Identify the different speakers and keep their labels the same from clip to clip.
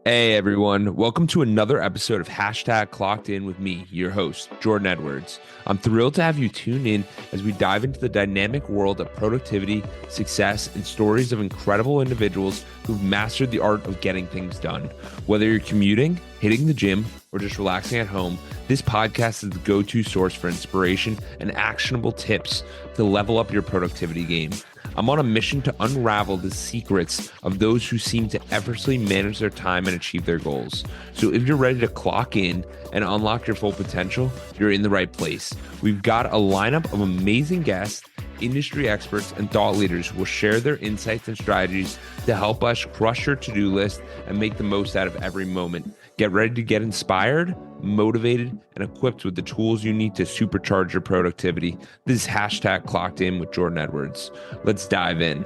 Speaker 1: Hey everyone, welcome to another episode of Clockedin with me, your host, Jordan Edwards. I'm thrilled to have you tune in as we dive into the dynamic world of productivity, success, and stories of incredible individuals who've mastered the art of getting things done. Whether you're commuting, hitting the gym, or just relaxing at home, this podcast is the go-to source for inspiration and actionable tips to level up your productivity game. I'm on a mission to unravel the secrets of those who seem to effortlessly manage their time and achieve their goals. So if you're ready to clock in and unlock your full potential, you're in the right place. We've got a lineup of amazing guests, industry experts, and thought leaders who will share their insights and strategies to help us crush your to-do list and make the most out of every moment. Get ready to get inspired, motivated, and equipped with the tools you need to supercharge your productivity. This is Clockedin with Jordan Edwards. Let's dive in.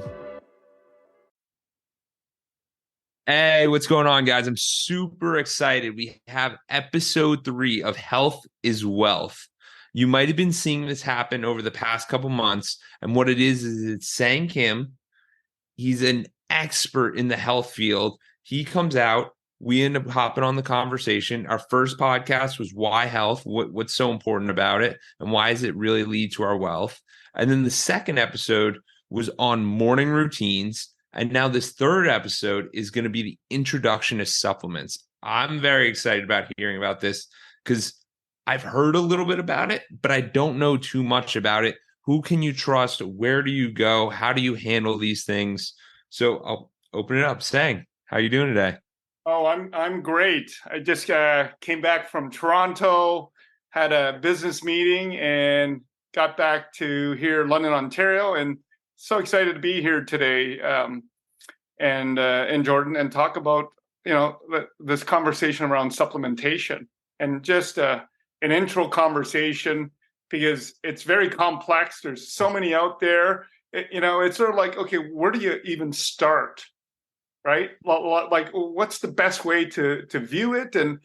Speaker 1: Hey, what's going on, guys? I'm super excited. We have episode 3 of Health is Wealth. You might have been seeing this happen over the past couple months. And what it is it's Sang Kim. He's an expert in the health field. He comes out. We end up hopping on the conversation. Our first podcast was why health, what's so important about it, and why does it really lead to our wealth? And then the second episode was on morning routines. And now this third episode is going to be the introduction to supplements. I'm very excited about hearing about this because I've heard a little bit about it, but I don't know too much about it. Who can you trust? Where do you go? How do you handle these things? So I'll open it up. Sang, how are you doing today?
Speaker 2: Oh, I'm great. I just came back from Toronto, had a business meeting, and got back to here, London, Ontario, and so excited to be here today, and in Jordan, and talk about this conversation around supplementation, and just an intro conversation because it's very complex. There's so many out there. It's sort of like, okay, where do you even start? Right? Like, what's the best way to view it? And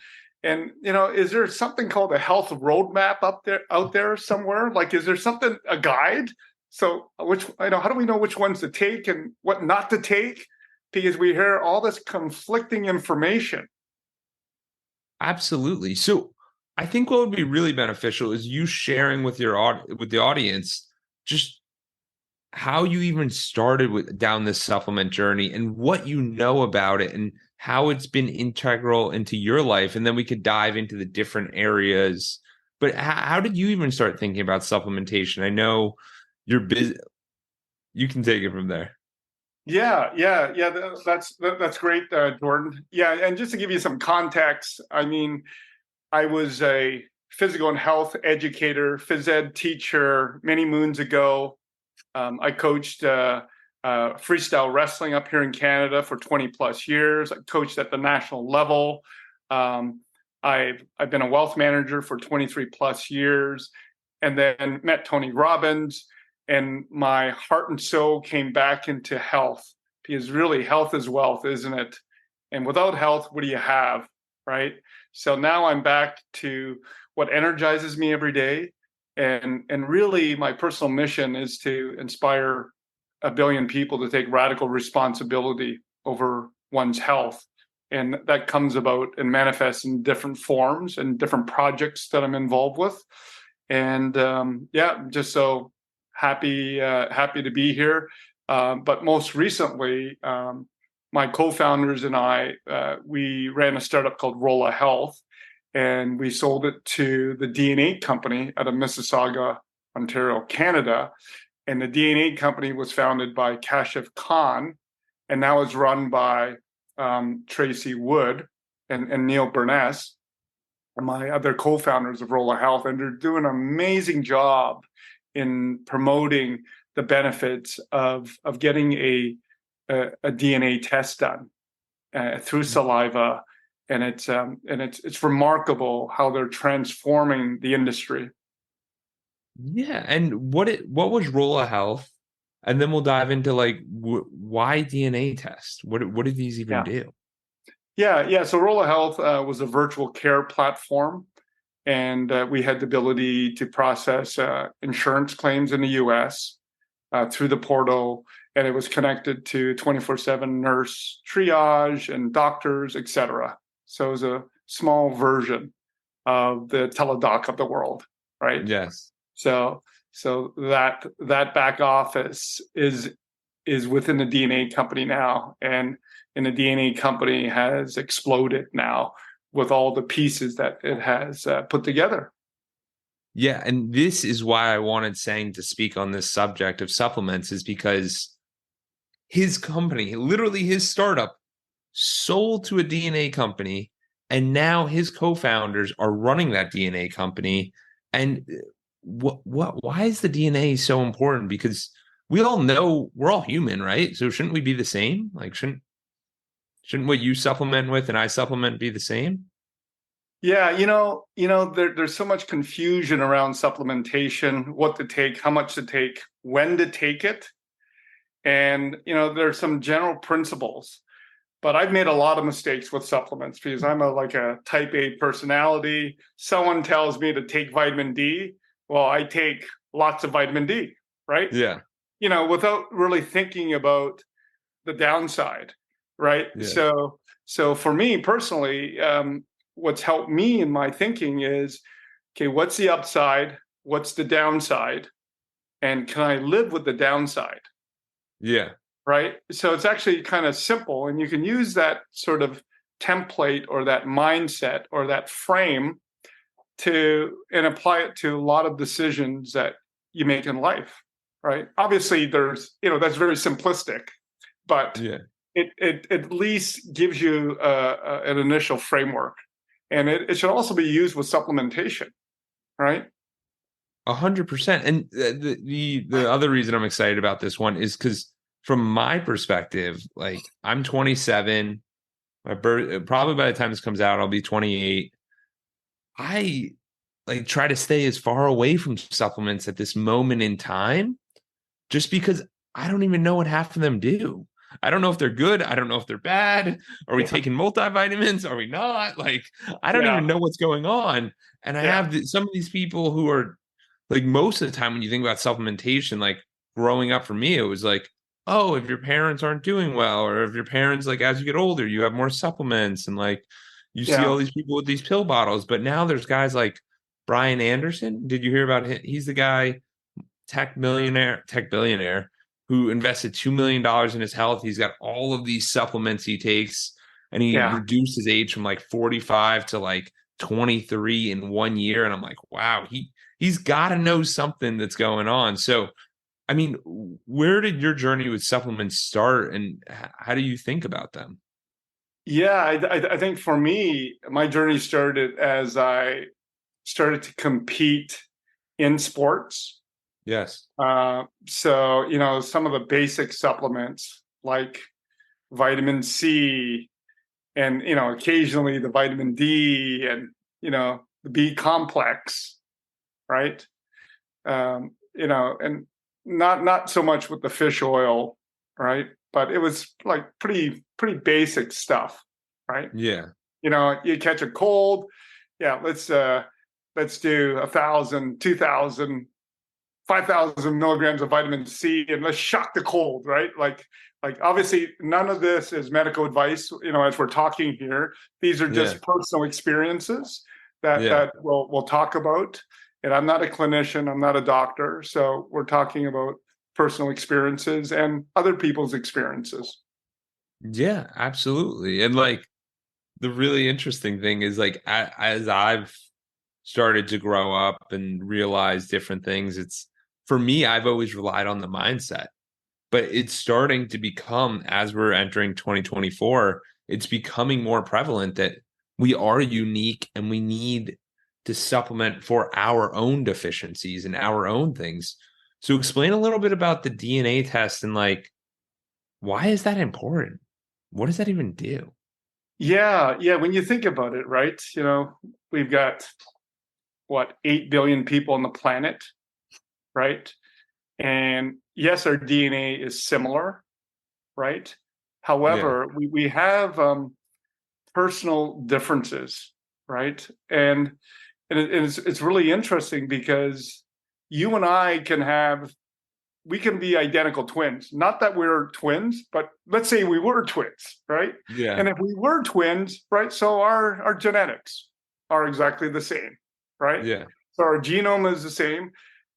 Speaker 2: is there something called a health roadmap out there somewhere? Like, is there something, a guide? So how do we know which ones to take and what not to take? Because we hear all this conflicting information.
Speaker 1: Absolutely. So I think what would be really beneficial is you sharing with with the audience just how you even started down this supplement journey and what you know about it and how it's been integral into your life. And then we could dive into the different areas. But how did you even start thinking about supplementation? I know you're busy. You can take it from there.
Speaker 2: Yeah. That's great, Jordan. Yeah, and just to give you some context, I mean, I was a physical and health educator, phys ed teacher many moons ago. I coached freestyle wrestling up here in Canada for 20 plus years. I coached at the national level. I've been a wealth manager for 23 plus years, and then met Tony Robbins, and my heart and soul came back into health because really health is wealth, isn't it? And without health, what do you have, right? So now I'm back to what energizes me every day. And really, my personal mission is to inspire 1 billion people to take radical responsibility over one's health. And that comes about and manifests in different forms and different projects that I'm involved with. And just so happy to be here. But most recently, my co-founders and I, we ran a startup called Rola Health. And we sold it to the DNA company out of Mississauga, Ontario, Canada. And the DNA company was founded by Kashif Khan, and now is run by Tracy Wood and Neil Burness, and my other co-founders of Rola Health. And they're doing an amazing job in promoting the benefits of getting a DNA test done through saliva. And it's remarkable how they're transforming the industry.
Speaker 1: Yeah. And what was Rola Health? And then we'll dive into like why DNA test? What do these even do?
Speaker 2: Yeah. So Rola Health was a virtual care platform, and we had the ability to process insurance claims in the U.S. Through the portal, and it was connected to 24/7 nurse triage and doctors, etc. So it was a small version of the teledoc of the world, right?
Speaker 1: Yes.
Speaker 2: So that back office is within the DNA company now, and the DNA company has exploded now with all the pieces that it has put together.
Speaker 1: Yeah, and this is why I wanted Sang to speak on this subject of supplements, is because his company, literally his startup, sold to a DNA company, and now his co-founders are running that DNA company. And why is the DNA so important? Because we all know we're all human, right? So shouldn't we be the same? Like shouldn't what you supplement with and I supplement be the same?
Speaker 2: Yeah, there's so much confusion around supplementation, what to take, how much to take, when to take it. And, there's some general principles, but I've made a lot of mistakes with supplements because I'm like a type A personality. Someone tells me to take vitamin D. Well, I take lots of vitamin D, right?
Speaker 1: Yeah.
Speaker 2: Without really thinking about the downside, right?
Speaker 1: Yeah.
Speaker 2: So for me personally, what's helped me in my thinking is, okay, what's the upside? What's the downside? And can I live with the downside?
Speaker 1: Yeah.
Speaker 2: Right? So it's actually kind of simple, and you can use that sort of template or that mindset or that frame and apply it to a lot of decisions that you make in life, right? Obviously, that's very simplistic, but
Speaker 1: Yeah.
Speaker 2: it at least gives you an initial framework, and it should also be used with supplementation, right?
Speaker 1: 100%. And the other reason I'm excited about this one is because from my perspective, like I'm 27, my birth probably by the time this comes out, I'll be 28. I like try to stay as far away from supplements at this moment in time, just because I don't even know what half of them do. I don't know if they're good. I don't know if they're bad. Are we
Speaker 2: Yeah,
Speaker 1: taking multivitamins? Are we not? Like, I don't
Speaker 2: yeah,
Speaker 1: even know what's going on. And I
Speaker 2: yeah,
Speaker 1: have some of these people who are like, most of the time when you think about supplementation, like growing up for me, it was like, oh, if your parents aren't doing well, or if your parents, like, as you get older, you have more supplements, and like you see
Speaker 2: yeah,
Speaker 1: all these people with these pill bottles. But now there's guys like Brian Anderson. Did you hear about him? He's the guy, tech billionaire, who invested $2 million in his health. He's got all of these supplements he takes, and he
Speaker 2: yeah.
Speaker 1: reduced his age from like 45 to like 23 in 1 year. And I'm like, wow, he's got to know something that's going on. So, I mean, where did your journey with supplements start, and how do you think about them?
Speaker 2: Yeah, I think for me, my journey started as I started to compete in sports.
Speaker 1: Yes.
Speaker 2: So, some of the basic supplements like vitamin C and, occasionally the vitamin D and, the B complex, right? And not so much with the fish oil, right? But it was like pretty basic stuff, right?
Speaker 1: Yeah.
Speaker 2: You catch a cold, yeah, let's do 1,000, 2,000, 5,000 milligrams of vitamin C, and let's shock the cold, right? Like obviously none of this is medical advice, as we're talking here. These are
Speaker 1: Yeah.
Speaker 2: just personal experiences that
Speaker 1: Yeah.
Speaker 2: we'll talk about. And I'm not a clinician, I'm not a doctor, so we're talking about personal experiences and other people's experiences.
Speaker 1: Yeah, absolutely. And like the really interesting thing is, like, as I've started to grow up and realize different things, it's, for me, I've always relied on the mindset, but it's starting to become, as we're entering 2024, it's becoming more prevalent that we are unique and we need to supplement for our own deficiencies and our own things. So explain a little bit about the DNA test, and like, why is that important? What does that even do?
Speaker 2: Yeah. When you think about it, right? We've got what, 8 billion people on the planet, right? And yes, our DNA is similar, right?
Speaker 1: Yeah.
Speaker 2: However, we have personal differences, right? And it's really interesting because you and I can have we can be identical twins. Not that we're twins, but let's say we were twins, right?
Speaker 1: Yeah.
Speaker 2: And if we were twins, right, so our genetics are exactly the same, right?
Speaker 1: Yeah.
Speaker 2: So our genome is the same,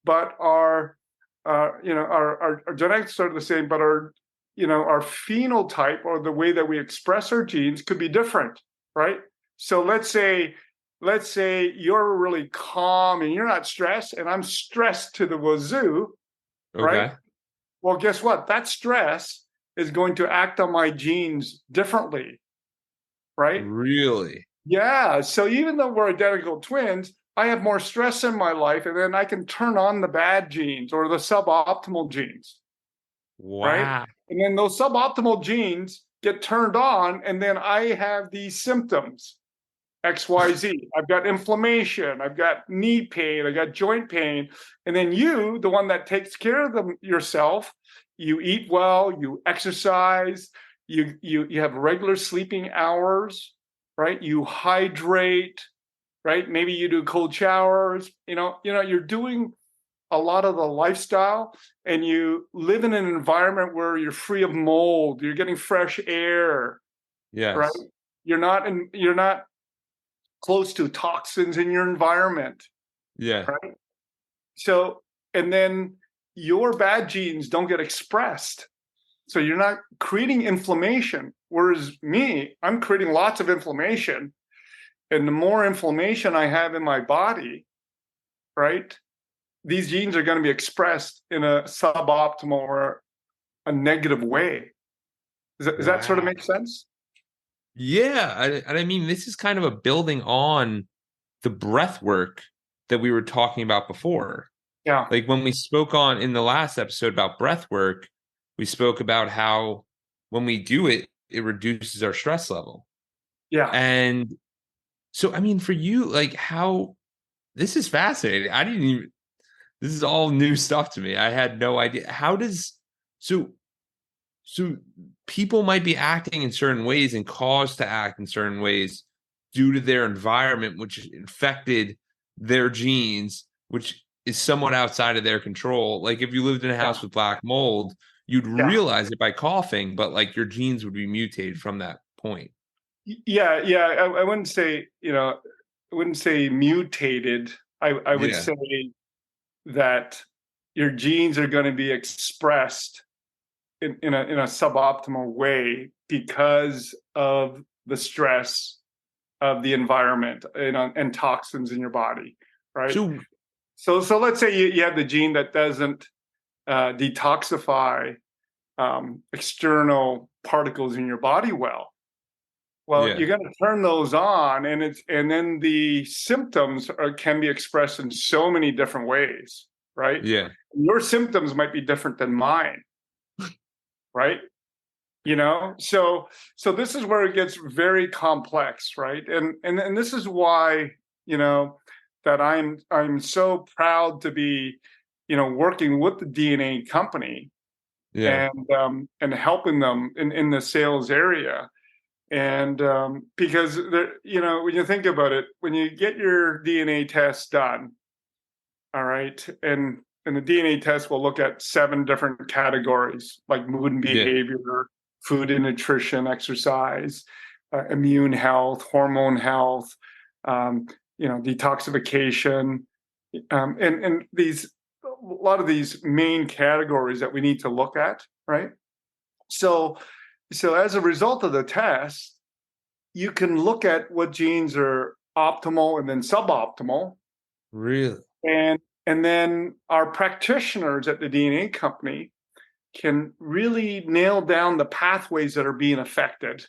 Speaker 2: but our our genetics are the same, but our our phenotype, or the way that we express our genes, could be different, right? So let's say you're really calm and you're not stressed, and I'm stressed to the wazoo, right?
Speaker 1: Okay.
Speaker 2: Well, guess what? That stress is going to act on my genes differently, right?
Speaker 1: Really?
Speaker 2: Yeah. So even though we're identical twins, I have more stress in my life, and then I can turn on the bad genes or the suboptimal genes, right?
Speaker 1: Wow.
Speaker 2: And then those suboptimal genes get turned on, and then I have these symptoms. XYZ. I've got inflammation. I've got knee pain. I got joint pain. And then you, the one that takes care of them yourself, you eat well, you exercise, you have regular sleeping hours, right? You hydrate, right? Maybe you do cold showers. You're doing a lot of the lifestyle, and you live in an environment where you're free of mold. You're getting fresh air, right?
Speaker 1: Yes.
Speaker 2: You're not close to toxins in your environment,
Speaker 1: Yeah.
Speaker 2: right? So, and then your bad genes don't get expressed. So you're not creating inflammation. Whereas me, I'm creating lots of inflammation. And the more inflammation I have in my body, right, these genes are going to be expressed in a suboptimal or a negative way. Does that sort of
Speaker 1: Wow.
Speaker 2: make sense?
Speaker 1: Yeah. I mean, this is kind of a building on the breath work that we were talking about before.
Speaker 2: Yeah.
Speaker 1: Like when we spoke on in the last episode about breath work, we spoke about how when we do it, it reduces our stress level.
Speaker 2: Yeah.
Speaker 1: And so, I mean, for you, like how this is fascinating. I didn't even, this is all new stuff to me. I had no idea. How does, so, so people might be acting in certain ways and caused to act in certain ways due to their environment, which infected their genes, which is somewhat outside of their control. Like if you lived in a
Speaker 2: Yeah.
Speaker 1: house with black mold, you'd
Speaker 2: Yeah.
Speaker 1: realize it by coughing, but like your genes would be mutated from that point.
Speaker 2: Yeah. Yeah. I wouldn't say, I wouldn't say mutated. I would
Speaker 1: Yeah.
Speaker 2: say that your genes are going to be expressed in a suboptimal way because of the stress of the environment, and toxins in your body, right?
Speaker 1: So
Speaker 2: So let's say you have the gene that doesn't detoxify external particles in your body well. Well,
Speaker 1: yeah,
Speaker 2: you're going to turn those on, and then the symptoms can be expressed in so many different ways, right?
Speaker 1: yeah,
Speaker 2: Your symptoms might be different than mine, right? So this is where it gets very complex, right? And this is why, that I'm so proud to be, working with the DNA company,
Speaker 1: yeah.
Speaker 2: and helping them in the sales area. And because when you think about it, when you get your DNA test done, all right, and the DNA test will look at 7 different categories, like mood and
Speaker 1: Yeah,
Speaker 2: behavior, food and nutrition, exercise, immune health, hormone health, detoxification, and these a lot of these main categories that we need to look at, right? So, as a result of the test, you can look at what genes are optimal and then suboptimal,
Speaker 1: really.
Speaker 2: and then our practitioners at the DNA company can really nail down the pathways that are being affected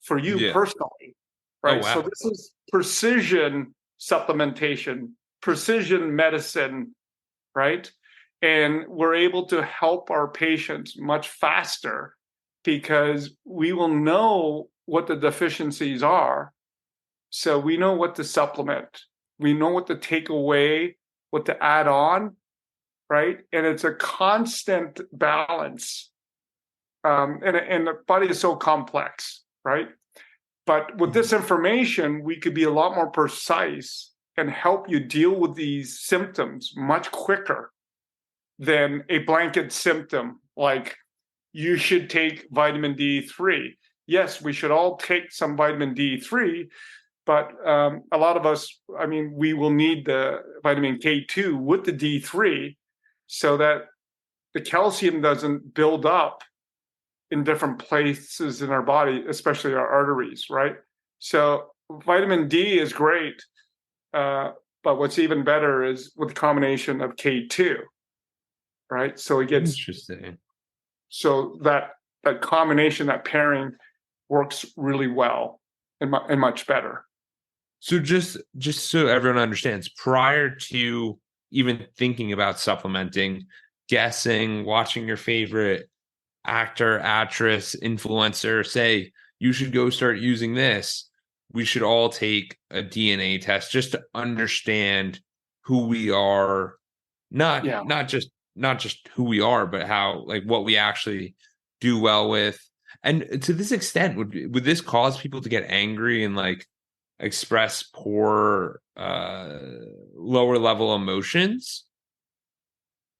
Speaker 2: for you
Speaker 1: Yeah.
Speaker 2: personally,
Speaker 1: Oh,
Speaker 2: right? So
Speaker 1: wow.
Speaker 2: this is precision supplementation, precision medicine, right? And we're able to help our patients much faster because we will know what the deficiencies are. So we know what to supplement, we know what to take away, what to add on, right? And it's a constant balance. And the body is so complex, right? But with this information, we could be a lot more precise and help you deal with these symptoms much quicker. than a blanket symptom like you should take vitamin D3. Yes, we should all take some vitamin D3, but a lot of us, I mean, we will need the vitamin K2 with the D3 so that the calcium doesn't build up in different places in our body, especially our arteries, right? So vitamin D is great, but what's even better is with the combination of K2, right? So it gets
Speaker 1: Interesting.
Speaker 2: so that combination, that pairing, works really well and much better.
Speaker 1: So just so everyone understands, prior to even thinking about supplementing, guessing, watching your favorite actor, actress, influencer say you should go start using this, we should all take a DNA test just to understand who we are, not
Speaker 2: Yeah.
Speaker 1: not just who we are, but how, like, what we actually do well with. And to this extent, would this cause people to get angry and like express poor lower level emotions,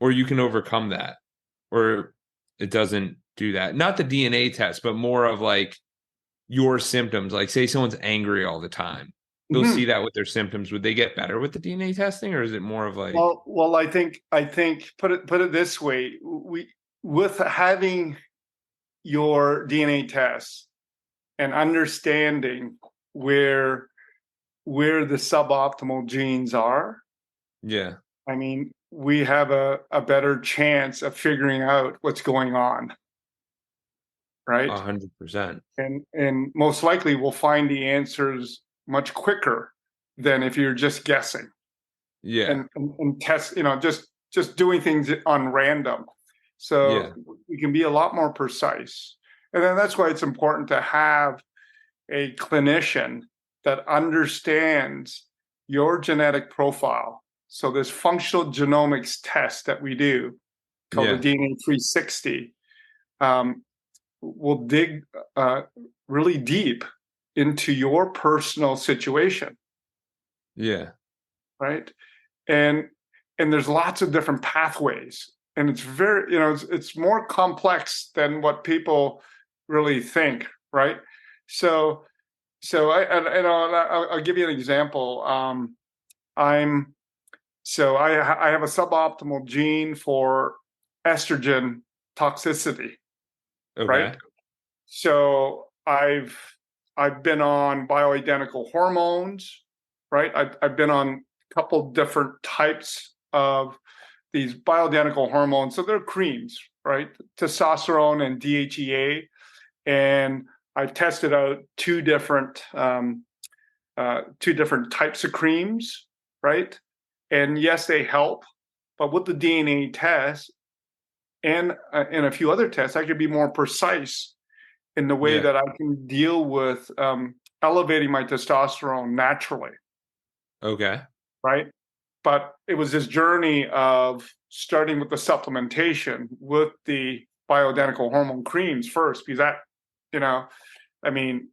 Speaker 1: or you can overcome that, or it doesn't do that? Not the DNA test, but more of like your symptoms. Like, say someone's angry all the time, they'll see
Speaker 2: Mhm.
Speaker 1: that with their symptoms. Would they get better with the DNA testing, or is it more of like,
Speaker 2: Well, I think put it this way: we with having your DNA tests and understanding where where the suboptimal genes are,
Speaker 1: yeah,
Speaker 2: I mean, we have a better chance of figuring out what's going on, right?
Speaker 1: 100%?
Speaker 2: And most likely we'll find the answers much quicker than if you're just guessing
Speaker 1: Yeah,
Speaker 2: and test, just doing things on random.
Speaker 1: yeah,
Speaker 2: So we can be a lot more precise. And then that's why it's important to have a clinician that understands your genetic profile. So this functional genomics test that we do called the
Speaker 1: yeah,
Speaker 2: DNA 360 um, will dig really deep into your personal situation,
Speaker 1: yeah,
Speaker 2: right? And and there's lots of different pathways, and it's very, it's more complex than what people really think, right? So I'll give you an example. I'm so I have a suboptimal gene for estrogen toxicity, right?
Speaker 1: okay,
Speaker 2: So I've been on bioidentical hormones, right? I've been on a couple different types of these bioidentical hormones. So they're creams, right? Testosterone and DHEA. And I tested out two different types of creams, right? And yes, they help, but with the DNA test and a few other tests, I could be more precise in the way
Speaker 1: yeah,
Speaker 2: that I can deal with elevating my testosterone naturally,
Speaker 1: okay,
Speaker 2: right? But it was this journey of starting with the supplementation with the bioidentical hormone creams first, because that, you know, I mean,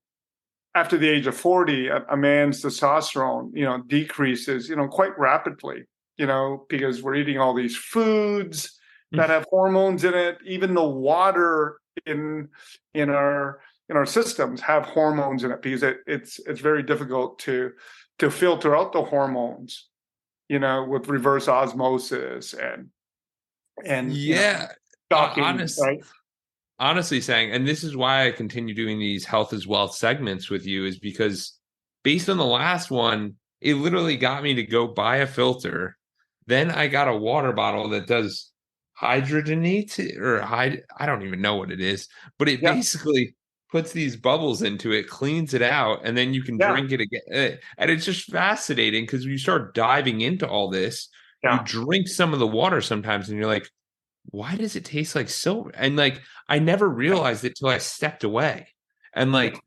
Speaker 2: after the age of 40, a man's testosterone, decreases, quite rapidly, because we're eating all these foods that have hormones in it. Even the water in in our in our systems have hormones in it because it's very difficult to filter out the hormones, with reverse osmosis and
Speaker 1: yeah.
Speaker 2: shocking,
Speaker 1: Honest,
Speaker 2: right?
Speaker 1: honestly saying, and this is why I continue doing these health is wealth segments with you, is because based on the last one, it literally got me to go buy a filter. Then I got a water bottle that does hydrogenate or I don't even know what it is, but it
Speaker 2: Yeah,
Speaker 1: basically puts these bubbles into it, cleans it out, and then you can
Speaker 2: yeah,
Speaker 1: drink it again. And it's just fascinating because you start diving into all this, you
Speaker 2: yeah,
Speaker 1: drink some of the water sometimes, and you're like, why does it taste like silver? And like, I never
Speaker 2: yeah,
Speaker 1: realized it till I stepped away. And like,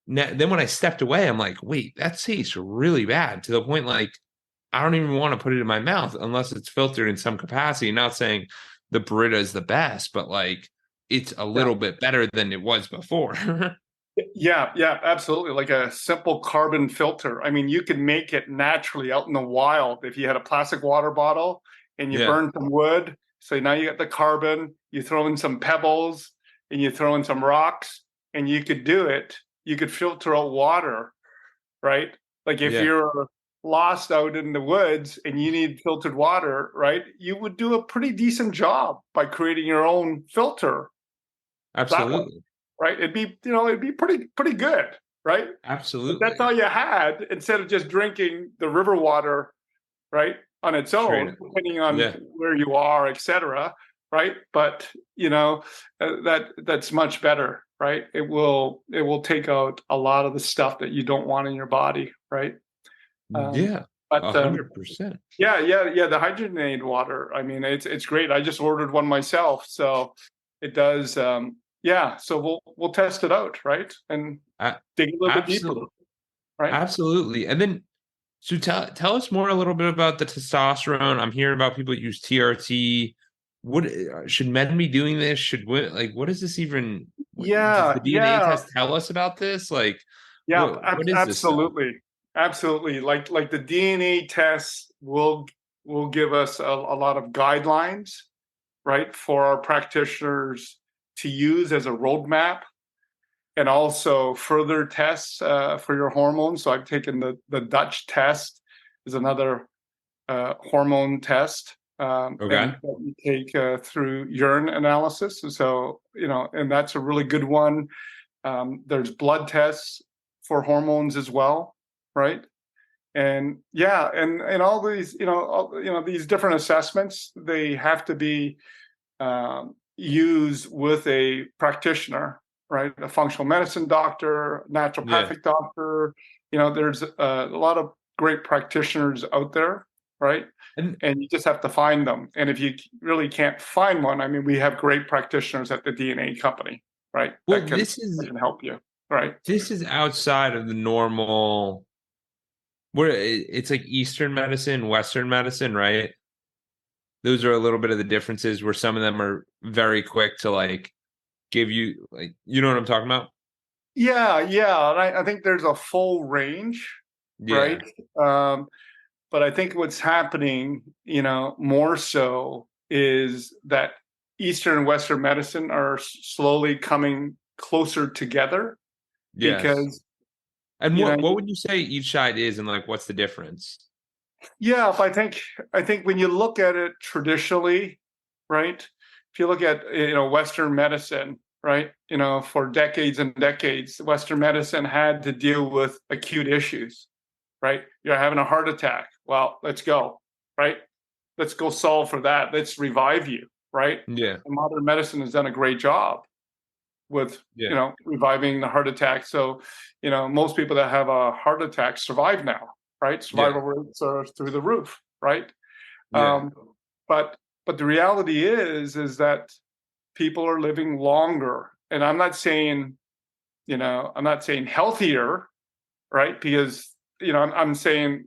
Speaker 1: then when I stepped away, I'm like, wait, that tastes really bad, to the point like I don't even want to put it in my mouth unless it's filtered in some capacity. Not saying the Brita is the best, but like it's a
Speaker 2: yeah.
Speaker 1: little bit better than it was before.
Speaker 2: Yeah, yeah, absolutely. Like a simple carbon filter. I mean, you can make it naturally out in the wild. If you had a plastic water bottle and you
Speaker 1: Yeah.
Speaker 2: burn some wood So now you got the carbon, you throw in some pebbles and you throw in some rocks and you could do it. You could filter out water, right? Like if
Speaker 1: Yeah.
Speaker 2: you're lost out in the woods and you need filtered water, right? You would do a pretty decent job by creating your own filter that way,
Speaker 1: Absolutely.
Speaker 2: right? It'd be pretty good, right? If that's
Speaker 1: Absolutely.
Speaker 2: all you had, instead of just drinking the river water, right, on its
Speaker 1: Straight
Speaker 2: own,
Speaker 1: up.
Speaker 2: depending on
Speaker 1: Yeah.
Speaker 2: where you are, etc. Right, but that's much better, right? It will take out a lot of the stuff that you don't want in your body, right? Um,
Speaker 1: Yeah.
Speaker 2: but
Speaker 1: 100%.
Speaker 2: yeah, the hydrogenated water. I mean, it's great. I just ordered one myself, so it does. Yeah, so we'll test it out, right, and dig a little bit deeper,
Speaker 1: Absolutely.
Speaker 2: right?
Speaker 1: Absolutely. And then, so tell us more a little bit about the testosterone. I'm hearing about people that use TRT. What should men be doing this? What is this even? Does
Speaker 2: Yeah,
Speaker 1: the DNA
Speaker 2: yeah,
Speaker 1: test tell us about this? Like,
Speaker 2: yeah,
Speaker 1: what is this stuff?
Speaker 2: absolutely, absolutely. Like the DNA tests will give us a lot of guidelines, right, for our practitioners to use as a roadmap, and also further tests for your hormones. So I've taken the Dutch test, is another hormone test,
Speaker 1: Okay.
Speaker 2: and that you take through urine analysis. And so and that's a really good one. There's blood tests for hormones as well, right? And yeah, and all these, these different assessments, they have to be used with a practitioner, right? A functional medicine doctor,
Speaker 1: Yeah.
Speaker 2: naturopathic doctor. There's a lot of great practitioners out there, right?
Speaker 1: And
Speaker 2: And you just have to find them. And if you really can't find one, I mean, we have great practitioners at the DNA company, right?
Speaker 1: well,
Speaker 2: That can help you, right?
Speaker 1: this is outside of the normal where it's like Eastern medicine, Western medicine, right? Those are a little bit of the differences where some of them are very quick to like give you like you know what I'm talking about?
Speaker 2: Yeah, yeah. And I think there's a full range,
Speaker 1: Yeah.
Speaker 2: right? Um, but I think what's happening, more so is that Eastern and Western medicine are slowly coming closer together
Speaker 1: Yes.
Speaker 2: because,
Speaker 1: And
Speaker 2: you know,
Speaker 1: what would you say each side is and like what's the difference?
Speaker 2: yeah, I think when you look at it traditionally, right? If you look at Western medicine, right? For decades and decades, Western medicine had to deal with acute issues, right? You're having a heart attack. Well, let's go, right? Let's go solve for that. Let's revive you, right?
Speaker 1: Yeah.
Speaker 2: And modern medicine has done a great job with
Speaker 1: Yeah.
Speaker 2: reviving the heart attack. So most people that have a heart attack survive now, right?
Speaker 1: Yeah.
Speaker 2: Survival rates are through the roof, right?
Speaker 1: Yeah.
Speaker 2: um, but the reality is that people are living longer, and I'm not saying healthier, right? Because I'm saying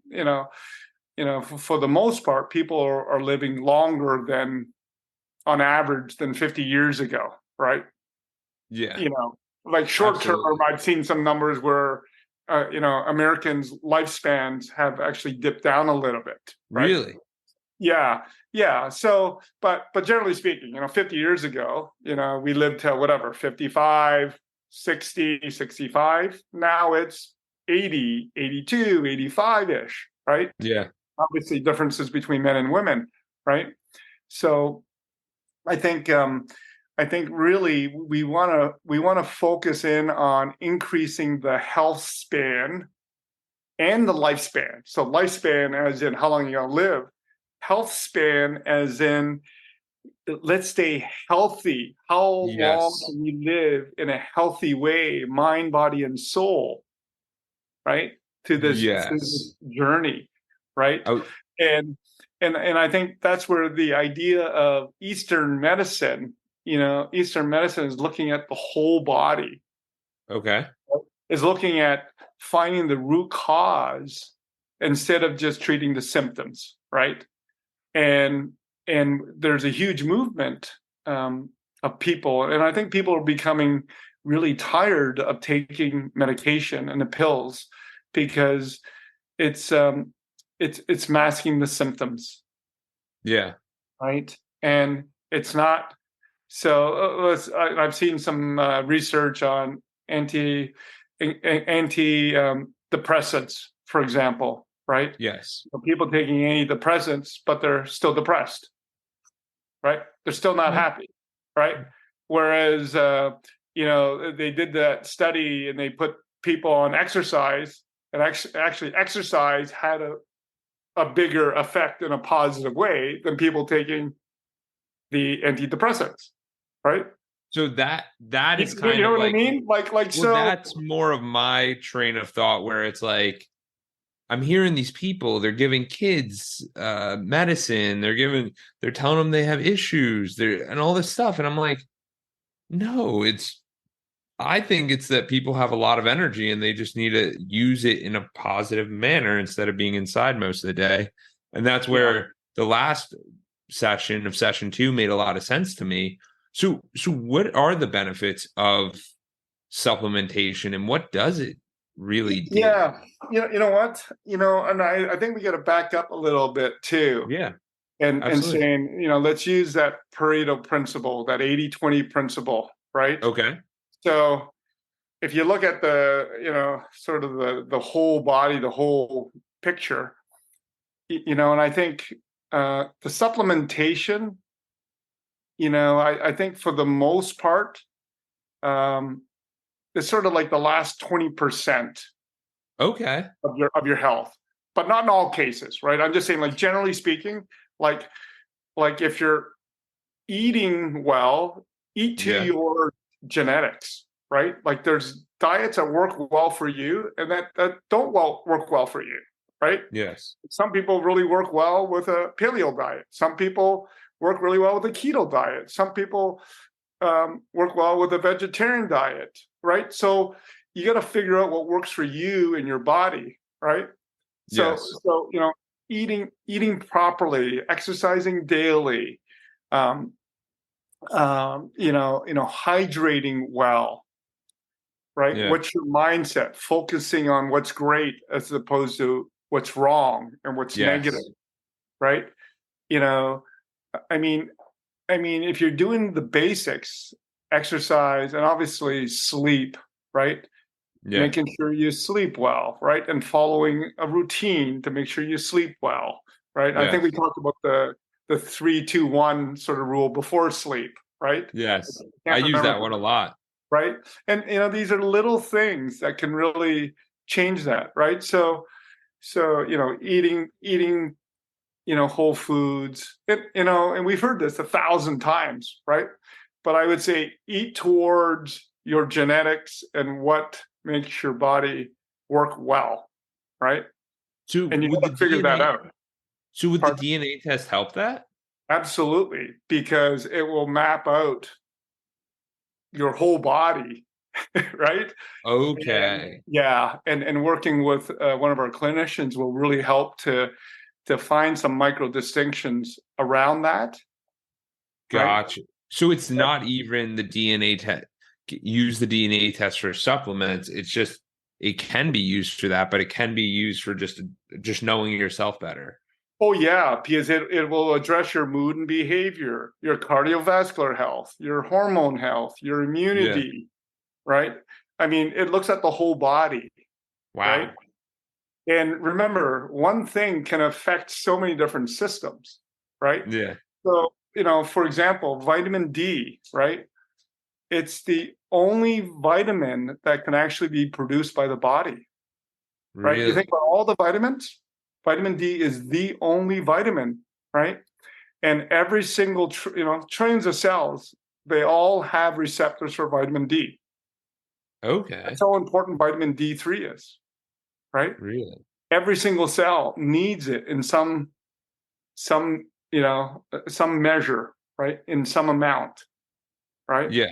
Speaker 2: for the most part, people are living longer than on average than 50 years ago, right?
Speaker 1: Yeah.
Speaker 2: you know, like short term,
Speaker 1: Absolutely.
Speaker 2: I've seen some numbers where, Americans' lifespans have actually dipped down a little bit, right?
Speaker 1: Really?
Speaker 2: Yeah, yeah. So, but generally speaking, 50 years ago, we lived to whatever, 55, 60, 65. Now it's 80, 82, 85-ish, right?
Speaker 1: Yeah.
Speaker 2: Obviously differences between men and women, right? So I think really we want to focus in on increasing the health span and the lifespan. So lifespan as in how long you're gonna live, health span as in let's stay healthy. How long
Speaker 1: Yes.
Speaker 2: can you live in a healthy way, mind, body, and soul, right? To this
Speaker 1: Yes.
Speaker 2: journey, right?
Speaker 1: Oh,
Speaker 2: And and I think that's where the idea of Eastern medicine is looking at the whole body,
Speaker 1: okay.
Speaker 2: is looking at finding the root cause instead of just treating the symptoms, right? And there's a huge movement of people, and I think people are becoming really tired of taking medication and the pills because it's it's masking the symptoms,
Speaker 1: Yeah.
Speaker 2: right? and it's not. So I've seen some research on antidepressants, for example, right?
Speaker 1: Yes.
Speaker 2: So people taking antidepressants, but they're still depressed, right? They're still not
Speaker 1: Yeah.
Speaker 2: happy, right? Whereas, they did that study and they put people on exercise, and actually exercise had a bigger effect in a positive way than people taking the antidepressants, right?
Speaker 1: So that is
Speaker 2: You
Speaker 1: kind
Speaker 2: know
Speaker 1: of
Speaker 2: what I
Speaker 1: like,
Speaker 2: mean? Like
Speaker 1: well,
Speaker 2: so.
Speaker 1: that's more of my train of thought where it's like, I'm hearing these people, they're giving kids medicine, they're telling them they have issues, and all this stuff. And I'm like, no, I think it's that people have a lot of energy and they just need to use it in a positive manner instead of being inside most of the day. And that's
Speaker 2: Yeah.
Speaker 1: where the last session of session 2 made a lot of sense to me. So what are the benefits of supplementation and what does it really do?
Speaker 2: Yeah. You know what? And I think we got to back up a little bit too,
Speaker 1: Yeah,
Speaker 2: and
Speaker 1: absolutely.
Speaker 2: saying, let's use that Pareto principle, that 80-20 principle, right?
Speaker 1: Okay.
Speaker 2: So if you look at the, sort of the whole body, the whole picture, and I think the supplementation, I think for the most part, um, it's sort of like the last 20%
Speaker 1: Okay.
Speaker 2: of your health, but not in all cases, right? I'm just saying, like, generally speaking, like if you're eating well, eat to
Speaker 1: Yeah.
Speaker 2: your genetics, right? Like there's diets that work well for you and that don't work well for you, right?
Speaker 1: Yes.
Speaker 2: Some people really work well with a paleo diet. Some people work really well with a keto diet. Some people work well with a vegetarian diet, right? So you got to figure out what works for you and your body, right? So,
Speaker 1: Yes.
Speaker 2: eating properly, exercising daily, um, hydrating well, right?
Speaker 1: Yeah.
Speaker 2: What's your mindset? Focusing on what's great as opposed to what's wrong and what's negative,
Speaker 1: Yes.
Speaker 2: right? You know, I mean, if you're doing the basics, exercise and obviously sleep, right?
Speaker 1: Yeah.
Speaker 2: Making sure you sleep well, right? And following a routine to make sure you sleep well, right? I think we
Speaker 1: Yes.
Speaker 2: talked about the 3-2-1 sort of rule before sleep, right?
Speaker 1: Yes.
Speaker 2: I
Speaker 1: I
Speaker 2: can't
Speaker 1: use
Speaker 2: remember,
Speaker 1: that one a lot.
Speaker 2: right? And these are little things that can really change that, right? So eating whole foods, and we've heard this 1,000 times, right? But I would say eat towards your genetics and what makes your body work well, right?
Speaker 1: So
Speaker 2: And you
Speaker 1: would the
Speaker 2: got to figure that
Speaker 1: DNA
Speaker 2: out.
Speaker 1: so would the
Speaker 2: Pardon?
Speaker 1: DNA test help that?
Speaker 2: Absolutely, because it will map out your whole body, right? And
Speaker 1: Okay.
Speaker 2: yeah, and working with one of our clinicians will really help to find some micro distinctions around that, right?
Speaker 1: Gotcha. So it's not even the DNA test. Use the DNA test for supplements. It's just it can be used for that, but it can be used for just knowing yourself better.
Speaker 2: Oh yeah, because it will address your mood and behavior, your cardiovascular health, your hormone health, your
Speaker 1: Yeah.
Speaker 2: immunity, right? I mean, it looks at the whole body, right?
Speaker 1: Wow.
Speaker 2: And remember, one thing can affect so many different systems, right?
Speaker 1: Yeah.
Speaker 2: So, for example, vitamin D, right? It's the only vitamin that can actually be produced by the body, right? You think
Speaker 1: Really?
Speaker 2: about all the vitamins, vitamin D is the only vitamin, right? And every single trillions of cells, they all have receptors for vitamin D.
Speaker 1: Okay.
Speaker 2: That's how important vitamin D3 is, right?
Speaker 1: Really?
Speaker 2: Every single cell needs it in some measure, right? In some amount, right?
Speaker 1: Yeah.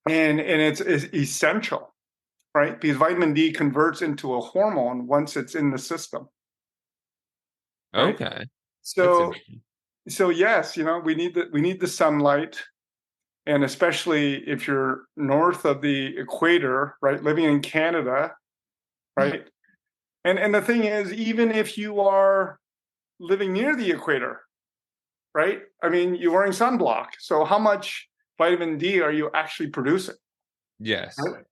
Speaker 2: And it's essential, right? Because vitamin D converts into a hormone once it's in the system, right?
Speaker 1: Okay. That's
Speaker 2: So
Speaker 1: interesting.
Speaker 2: so yes, we need the sunlight, and especially if you're north of the equator, right, living in Canada, right? And the thing is, even if you are living near the equator, right? I mean, you're wearing sunblock. So how much vitamin D are you actually producing?
Speaker 1: Yes.
Speaker 2: Right?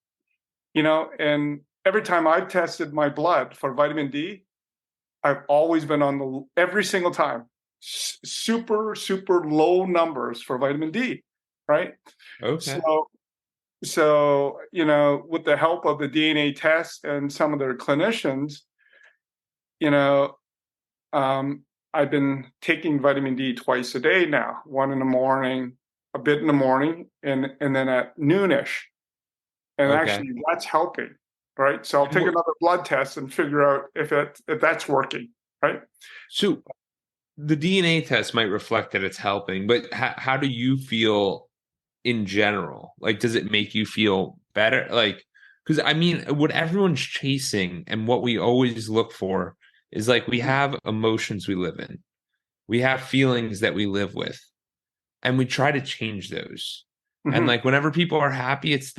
Speaker 2: And every time I've tested my blood for vitamin D, I've always been every single time, super, super low numbers for vitamin D, right?
Speaker 1: Okay.
Speaker 2: So, with the help of the DNA test and some of their clinicians, you know, um, I've been taking vitamin D twice a day now, one in the morning, a bit in the morning, and then at noonish. And
Speaker 1: Okay.
Speaker 2: actually, that's helping, right? So I'll
Speaker 1: And
Speaker 2: take another blood test and figure out if that's working, right?
Speaker 1: so the DNA test might reflect that it's helping, but how do you feel in general? Like, does it make you feel better? Like, because I mean, what everyone's chasing and what we always look for is like we have emotions we live in, we have feelings that we live with, and we try to change those. And
Speaker 2: Mm-hmm.
Speaker 1: like, whenever people are happy, it's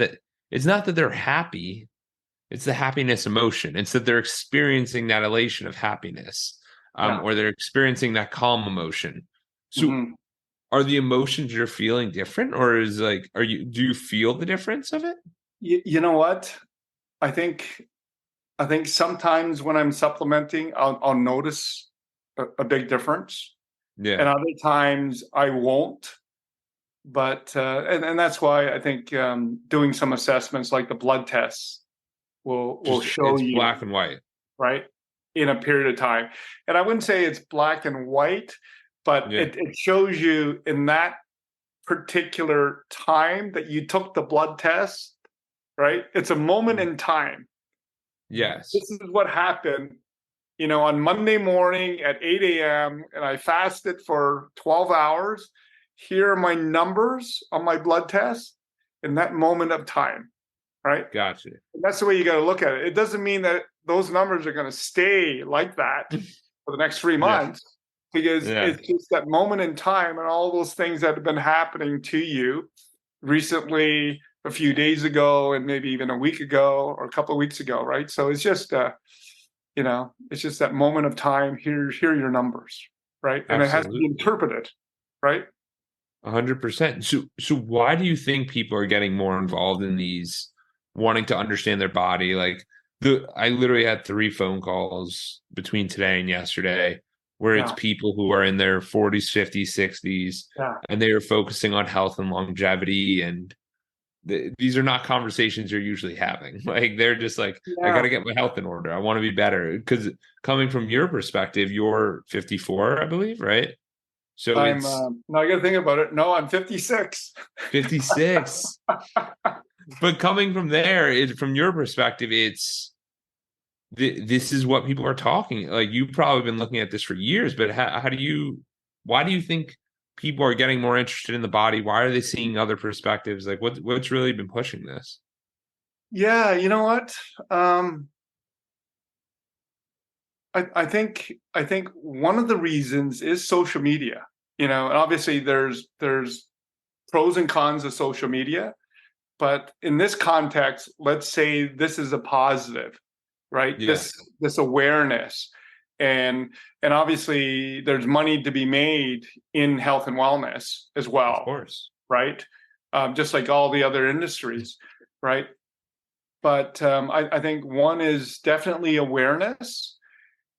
Speaker 1: not that they're happy, it's the happiness emotion. It's that they're experiencing that elation of happiness,
Speaker 2: Yeah.
Speaker 1: or they're experiencing that calm emotion. So
Speaker 2: Mm-hmm.
Speaker 1: are the emotions you're feeling different, or do you feel the difference of it?
Speaker 2: You know what? I think I think sometimes when I'm supplementing, I'll notice a big difference,
Speaker 1: Yeah.
Speaker 2: and other times I won't. But and that's why I think doing some assessments like the blood tests will
Speaker 1: Just
Speaker 2: show
Speaker 1: it's
Speaker 2: you,
Speaker 1: black and white.
Speaker 2: right, in a period of time. And I wouldn't say it's black and white, but
Speaker 1: Yeah.
Speaker 2: it shows you in that particular time that you took the blood test, right? It's a moment in time.
Speaker 1: Yes.
Speaker 2: This is what happened, on Monday morning at 8 a.m., and I fasted for 12 hours. Here are my numbers on my blood test in that moment of time, right?
Speaker 1: Gotcha.
Speaker 2: And that's the way you got to look at it. It doesn't mean that those numbers are going to stay like that for the next three
Speaker 1: Yeah.
Speaker 2: months, because
Speaker 1: Yeah.
Speaker 2: it's just that moment in time and all those things that have been happening to you recently, a few days ago, and maybe even a week ago or a couple of weeks ago, right? So it's just that moment of time. Here are your numbers, right? And it has to be
Speaker 1: Absolutely.
Speaker 2: interpreted, right?
Speaker 1: 100%. So why do you think people are getting more involved in these, wanting to understand their body? Like I literally had 3 phone calls between today and yesterday where it's
Speaker 2: Yeah,
Speaker 1: people who are in their 40s, 50s, 60s,
Speaker 2: yeah,
Speaker 1: and they are focusing on health and longevity. And these are not conversations you're usually having. Like they're just like, I got
Speaker 2: yeah.
Speaker 1: to get my health in order. I want to be better. Because coming from your perspective, you're 54, I believe, right? So
Speaker 2: I'm
Speaker 1: it's
Speaker 2: now I got to think about it. No, I'm 56.
Speaker 1: 56. But coming from there, from your perspective, this is what people are talking. Like you've probably been looking at this for years, but why do you think people are getting more interested in the body? Why are they seeing other perspectives? Like what's really been pushing this?
Speaker 2: Yeah, you know what? Um, I think one of the reasons is social media. And obviously there's pros and cons of social media, but in this context, let's say this is a positive, right? This
Speaker 1: Yes,
Speaker 2: this awareness, and and obviously there's money to be made in health and wellness as
Speaker 1: of
Speaker 2: well,
Speaker 1: course.
Speaker 2: right? Just like all the other industries, right? But I think one is definitely awareness,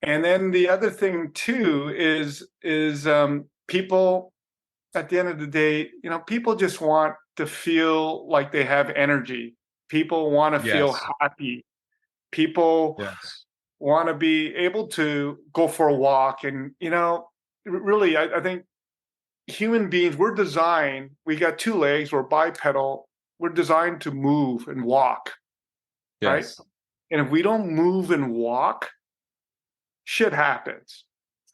Speaker 2: and then the other thing too is people, at the end of the day, people just want to feel like they have energy. People want to feel
Speaker 1: Yes.
Speaker 2: happy. People
Speaker 1: Yes.
Speaker 2: want to be able to go for a walk. And, really, I think human beings, we got two legs, we're bipedal, we're designed to move and walk, right?
Speaker 1: Yes.
Speaker 2: And if we don't move and walk, shit happens.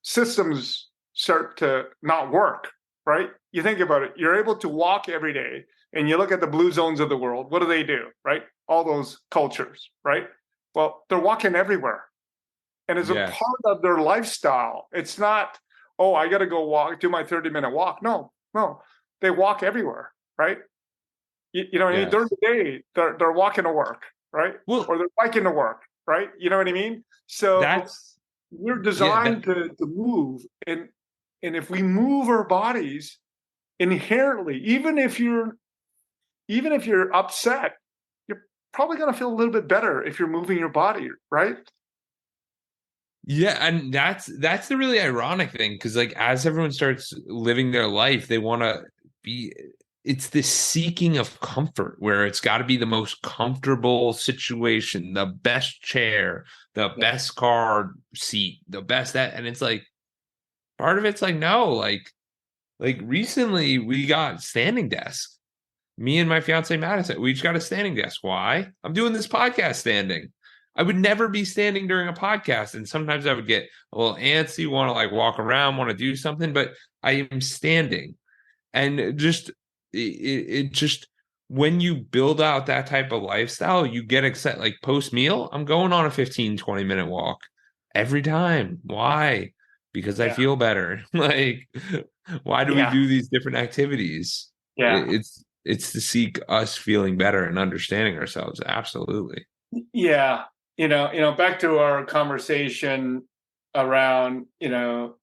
Speaker 2: Systems start to not work, right? You think about it, you're able to walk every day, and you look at the blue zones of the world, what do, right? All those cultures, right? Well, they're walking everywhere. And as a
Speaker 1: Yes.
Speaker 2: part of their lifestyle, it's not, oh, I got to go do my 30-minute walk. No, no, they walk everywhere, right? You know what I mean? During
Speaker 1: Yes.
Speaker 2: the day, they're walking to work, right?
Speaker 1: Well,
Speaker 2: Or they're biking to work, right? You know what I mean? So
Speaker 1: that's
Speaker 2: we're
Speaker 1: yeah,
Speaker 2: designed to move. And And if we move our bodies inherently, even if you're upset, you're probably going to feel a little bit better if you're moving your body, right?
Speaker 1: Yeah, and that's the really ironic thing, because like as everyone starts living their life, they want to be it's this seeking of comfort where it's got to be the most comfortable situation, the best chair, the
Speaker 2: Yeah.
Speaker 1: best car seat, the best that, and it's like part of it's like no, like recently we got standing desk. Me and my fiance Madison, we each got a standing desk. Why? I'm doing this podcast standing. I would never be standing during a podcast. And sometimes I would get a little antsy, want to like walk around, want to do something, but I am standing. And it just, when you build out that type of lifestyle, you get excited. Like post meal, I'm going on a 15-20 minute walk every time. Why? Because I
Speaker 2: Yeah.
Speaker 1: feel better. Like, why do we
Speaker 2: Yeah.
Speaker 1: do these different activities?
Speaker 2: Yeah.
Speaker 1: It's to seek us feeling better and understanding ourselves. Absolutely.
Speaker 2: Yeah. Back to our conversation around, the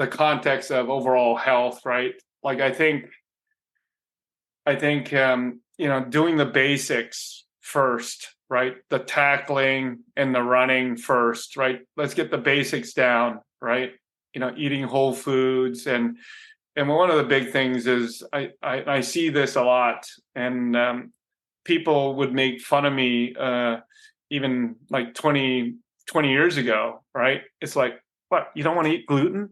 Speaker 2: context of overall health, right? Like I think doing the basics first, right? The tackling and the running first, right? Let's get the basics down, right? Eating whole foods, and one of the big things is I see this a lot, and people would make fun of me even like 20 years ago, right? It's like, what, you don't want to eat gluten?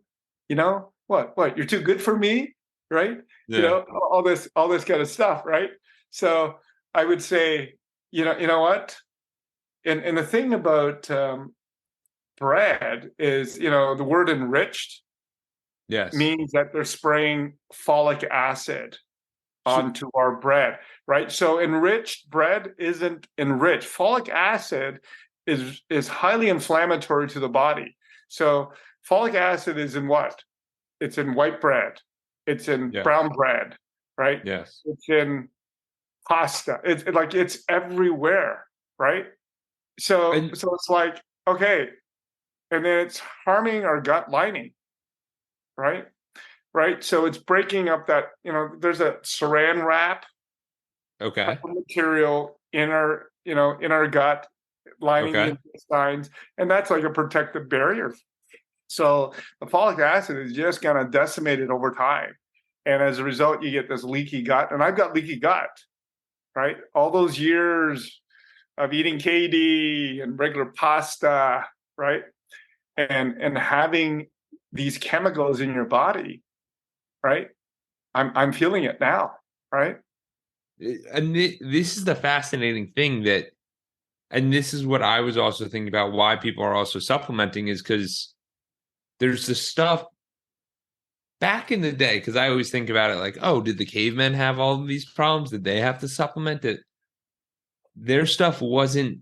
Speaker 2: What, you're too good for me, right?
Speaker 1: Yeah.
Speaker 2: All this kind of stuff, right? So I would say, you know what? And the thing about bread is, the word enriched
Speaker 1: Yes.
Speaker 2: means that they're spraying folic acid
Speaker 1: So,
Speaker 2: onto our bread, right? So enriched bread isn't enriched. Folic acid is highly inflammatory to the body. So folic acid is in what? It's in white bread. It's in
Speaker 1: yeah.
Speaker 2: brown bread, right?
Speaker 1: Yes.
Speaker 2: It's in pasta. It's everywhere, right? So
Speaker 1: And
Speaker 2: so it's like, okay, and then it's harming our gut lining, right? Right. So it's breaking up that, there's a saran wrap type
Speaker 1: okay.
Speaker 2: of material in our gut lining the
Speaker 1: Okay.
Speaker 2: intestines, and that's like a protective barrier. So the folic acid is just going to decimate it over time, and as a result you get this leaky gut, and I've got leaky gut, right? All those years of eating KD and regular pasta, right? And having these chemicals in your body, right? I'm feeling it now, right?
Speaker 1: And this is the fascinating thing that, and this is what I was also thinking about why people are also supplementing is because there's this stuff back in the day. Because I always think about it like, oh, did the cavemen have all of these problems? Did they have to supplement it? Their stuff wasn't,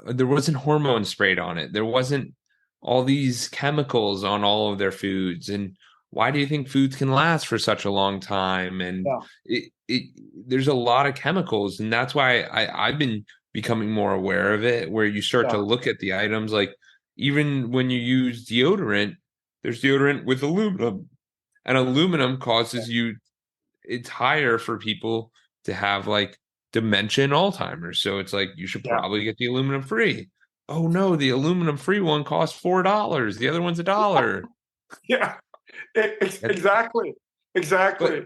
Speaker 1: there wasn't hormones sprayed on it. There wasn't all these chemicals on all of their foods. And why do you think foods can last for such a long time? And
Speaker 2: Yeah,
Speaker 1: it there's a lot of chemicals, and that's why I've been becoming more aware of it, where you start to
Speaker 2: yeah,
Speaker 1: look at the items, like even when you use deodorant, there's deodorant with aluminum, and aluminum causes you, it's higher for people to have like dementia and Alzheimer's. So it's like you should
Speaker 2: yeah,
Speaker 1: probably get the aluminum free. Oh no, the aluminum free one costs $4. The other one's $1.
Speaker 2: yeah.
Speaker 1: That-
Speaker 2: Exactly,
Speaker 1: But
Speaker 2: exactly.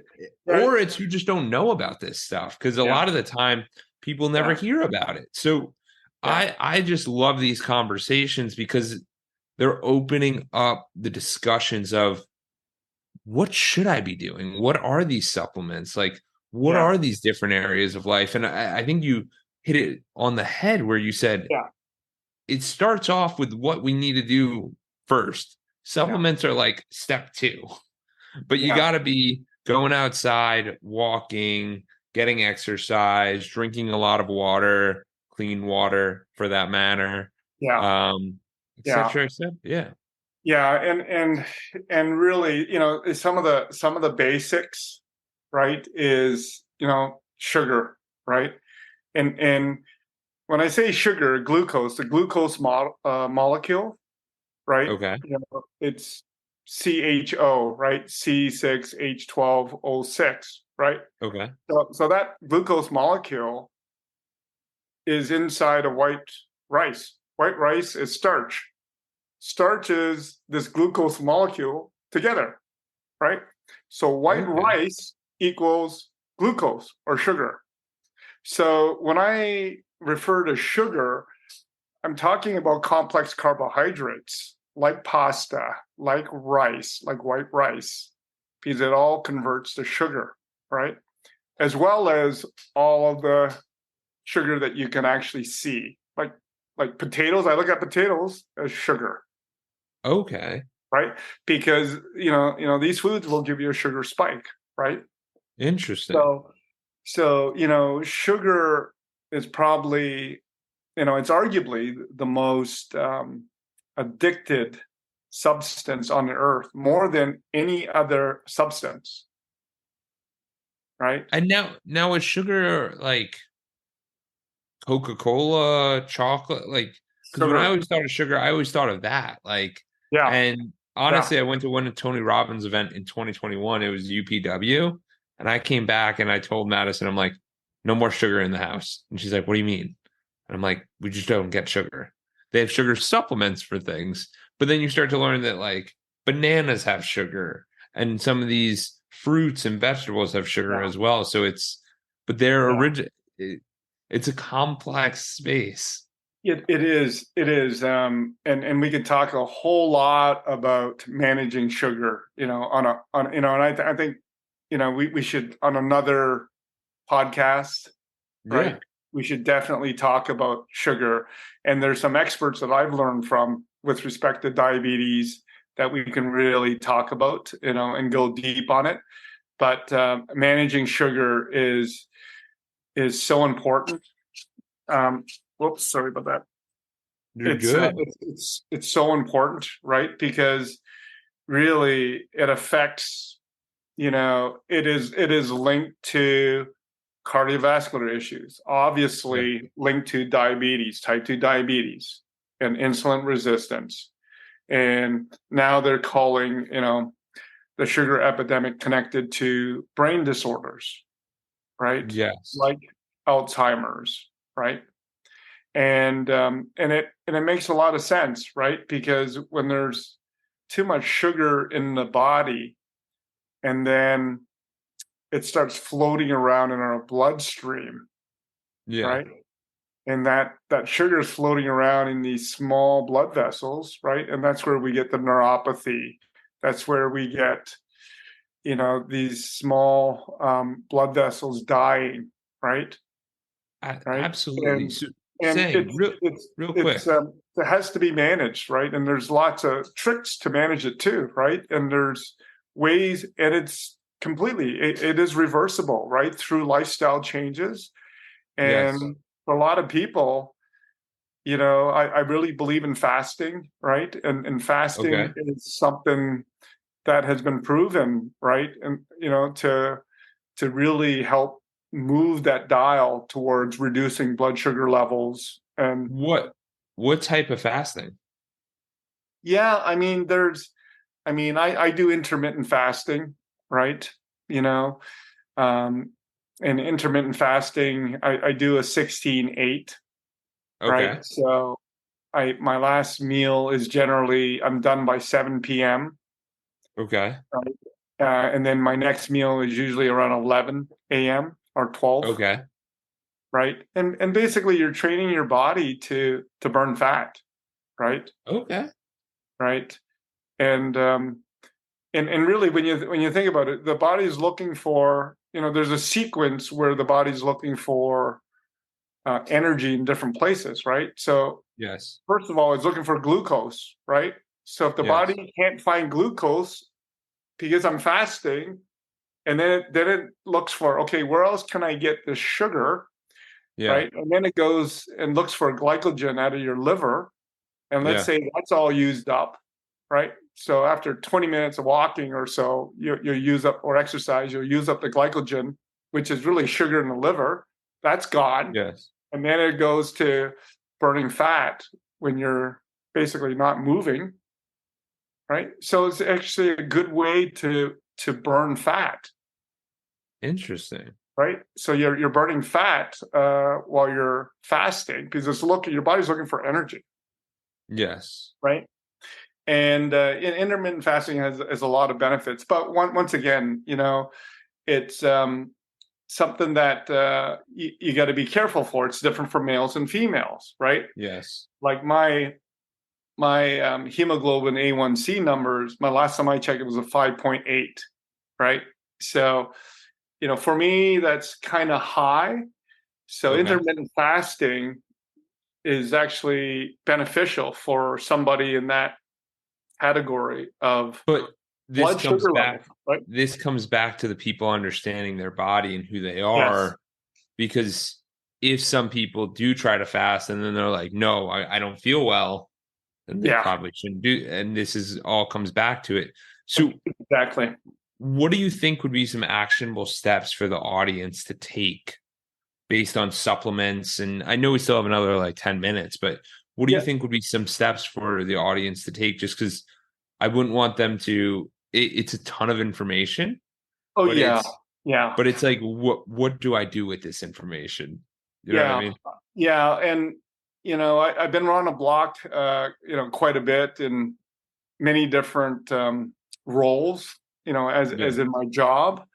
Speaker 2: Right.
Speaker 1: or it's you just don't know about this stuff, because a
Speaker 2: Yeah,
Speaker 1: lot of the time people never
Speaker 2: yeah,
Speaker 1: hear about it. So
Speaker 2: yeah,
Speaker 1: I just love these conversations because they're opening up the discussions of what should I be doing? What are these supplements? Like, what
Speaker 2: yeah,
Speaker 1: are these different areas of life? And I think you hit it on the head where you said
Speaker 2: yeah,
Speaker 1: it starts off with what we need to do first.
Speaker 2: yeah,
Speaker 1: Supplements are like step two, but you
Speaker 2: yeah,
Speaker 1: got to be going outside, walking, getting exercise, drinking a lot of water, clean water for that matter,
Speaker 2: yeah,
Speaker 1: et
Speaker 2: yeah,
Speaker 1: cetera, et cetera. Yeah.
Speaker 2: yeah. And really, some of the basics, right, is sugar, right? And when I say sugar, glucose, the glucose molecule, right?
Speaker 1: Okay.
Speaker 2: It's CHO, right? C6H12O6, right?
Speaker 1: Okay.
Speaker 2: So that glucose molecule is inside of white rice. White rice is starch. Starch is this glucose molecule together, right? So white
Speaker 1: Okay.
Speaker 2: rice equals glucose or sugar. So when I refer to sugar, I'm talking about complex carbohydrates like pasta, like rice, like white rice, because it all converts to sugar, right? As well as all of the sugar that you can actually see, like potatoes. I look at potatoes as sugar,
Speaker 1: Okay.
Speaker 2: right? Because these foods will give you a sugar spike, right?
Speaker 1: Interesting.
Speaker 2: So sugar is probably it's arguably the most addicted substance on the earth, more than any other substance, right?
Speaker 1: And now is sugar like Coca-Cola, chocolate, like because when I
Speaker 2: Sugar,
Speaker 1: always thought of sugar, I always thought of that. Like,
Speaker 2: yeah,
Speaker 1: and
Speaker 2: yeah,
Speaker 1: honestly, I went to one of Tony Robbins' event in 2021. It was UPW, and I came back and I told Madison, I'm like, no more sugar in the house. And she's like, what do you mean? And I'm like, we just don't get sugar. They have sugar supplements for things, but then you start to learn that like bananas have sugar, and some of these fruits and vegetables have sugar
Speaker 2: yeah,
Speaker 1: as well. So but they're
Speaker 2: yeah.
Speaker 1: original. It's a complex space.
Speaker 2: It is, and we could talk a whole lot about managing sugar, and I think, we should on another podcast, right?
Speaker 1: Yeah.
Speaker 2: We should definitely talk about sugar. And there's some experts that I've learned from with respect to diabetes that we can really talk about, and go deep on it. But managing sugar is so important. Um, Whoops, sorry about that.
Speaker 1: You're
Speaker 2: It's
Speaker 1: good.
Speaker 2: it's so important, right? Because really it affects, it is linked to cardiovascular issues,
Speaker 1: Yeah.
Speaker 2: obviously linked to diabetes, type 2 diabetes, and insulin resistance. And now they're calling, the sugar epidemic connected to brain disorders, right?
Speaker 1: Yes.
Speaker 2: Like Alzheimer's, right? And it makes a lot of sense, right? Because when there's too much sugar in the body, and then it starts floating around in our bloodstream,
Speaker 1: Yeah.
Speaker 2: right? And that sugar is floating around in these small blood vessels, right? And that's where we get the neuropathy. That's where we get, these small blood vessels dying, right? Right?
Speaker 1: Absolutely.
Speaker 2: And
Speaker 1: So
Speaker 2: and
Speaker 1: saying
Speaker 2: it's it's
Speaker 1: real
Speaker 2: it's
Speaker 1: quick.
Speaker 2: it has to be managed, right? And there's lots of tricks to manage it too, right? And there's ways, and it's completely it is reversible, right? Through lifestyle changes.
Speaker 1: Yes.
Speaker 2: And for a lot of people, I really believe in fasting, right? And fasting
Speaker 1: Okay.
Speaker 2: is something that has been proven, right? And to really help move that dial towards reducing blood sugar levels. And
Speaker 1: What what type of fasting?
Speaker 2: yeah, I do intermittent fasting, right? You know, um, and intermittent fasting, I do a 16/8, right?
Speaker 1: Okay.
Speaker 2: So my last meal is generally I'm done by 7 p.m.
Speaker 1: Okay.
Speaker 2: Right? And then my next meal is usually around 11 a.m. or 12,
Speaker 1: Okay.
Speaker 2: right? And basically you're training your body to burn fat, right?
Speaker 1: Okay.
Speaker 2: Right. And and really when you think about it, the body is looking for, there's a sequence where the body's looking for energy in different places, right? So
Speaker 1: Yes.
Speaker 2: first of all, it's looking for glucose, right? So if the
Speaker 1: Yes.
Speaker 2: body can't find glucose because I'm fasting, and then it looks for, okay, where else can I get this sugar,
Speaker 1: Yeah.
Speaker 2: right? And then it goes and looks for glycogen out of your liver. And let's
Speaker 1: Yeah.
Speaker 2: say that's all used up, right? So after 20 minutes of walking or so, you'll use up, or exercise, you'll use up the glycogen, which is really sugar in the liver. That's gone.
Speaker 1: Yes.
Speaker 2: And then it goes to burning fat when you're basically not moving, right? So it's actually a good way to burn fat,
Speaker 1: Interesting.
Speaker 2: right? So you're burning fat while you're fasting because your body's looking for energy,
Speaker 1: Yes.
Speaker 2: right? And intermittent fasting has a lot of benefits, but once again, it's something that you got to be careful for. It's different for males and females, right?
Speaker 1: Yes.
Speaker 2: Like my hemoglobin A1C numbers, my last time I checked, it was a 5.8, right? So, for me, that's kind of high. So
Speaker 1: Okay.
Speaker 2: intermittent fasting is actually beneficial for somebody in that category of
Speaker 1: But this
Speaker 2: blood
Speaker 1: comes
Speaker 2: sugar level,
Speaker 1: back
Speaker 2: right?
Speaker 1: this comes back to the people understanding their body and who they
Speaker 2: Yes.
Speaker 1: are, because if some people do try to fast and then they're like, no, I don't feel well, then they
Speaker 2: Yeah,
Speaker 1: probably shouldn't do. And this is all comes back to it. So
Speaker 2: exactly.
Speaker 1: what do you think would be some actionable steps for the audience to take based on supplements? And I know we still have another like 10 minutes, but what do you
Speaker 2: Yeah.
Speaker 1: think would be some steps for the audience to take? Just because I wouldn't want them to, it's a ton of information,
Speaker 2: Oh,
Speaker 1: but
Speaker 2: yeah.
Speaker 1: it's,
Speaker 2: Yeah.
Speaker 1: but it's like, what do I do with this information? You know what I
Speaker 2: Yeah.
Speaker 1: mean?
Speaker 2: Yeah. And, I've been around the block, quite a bit in many different roles,
Speaker 1: Yeah.
Speaker 2: as in my job.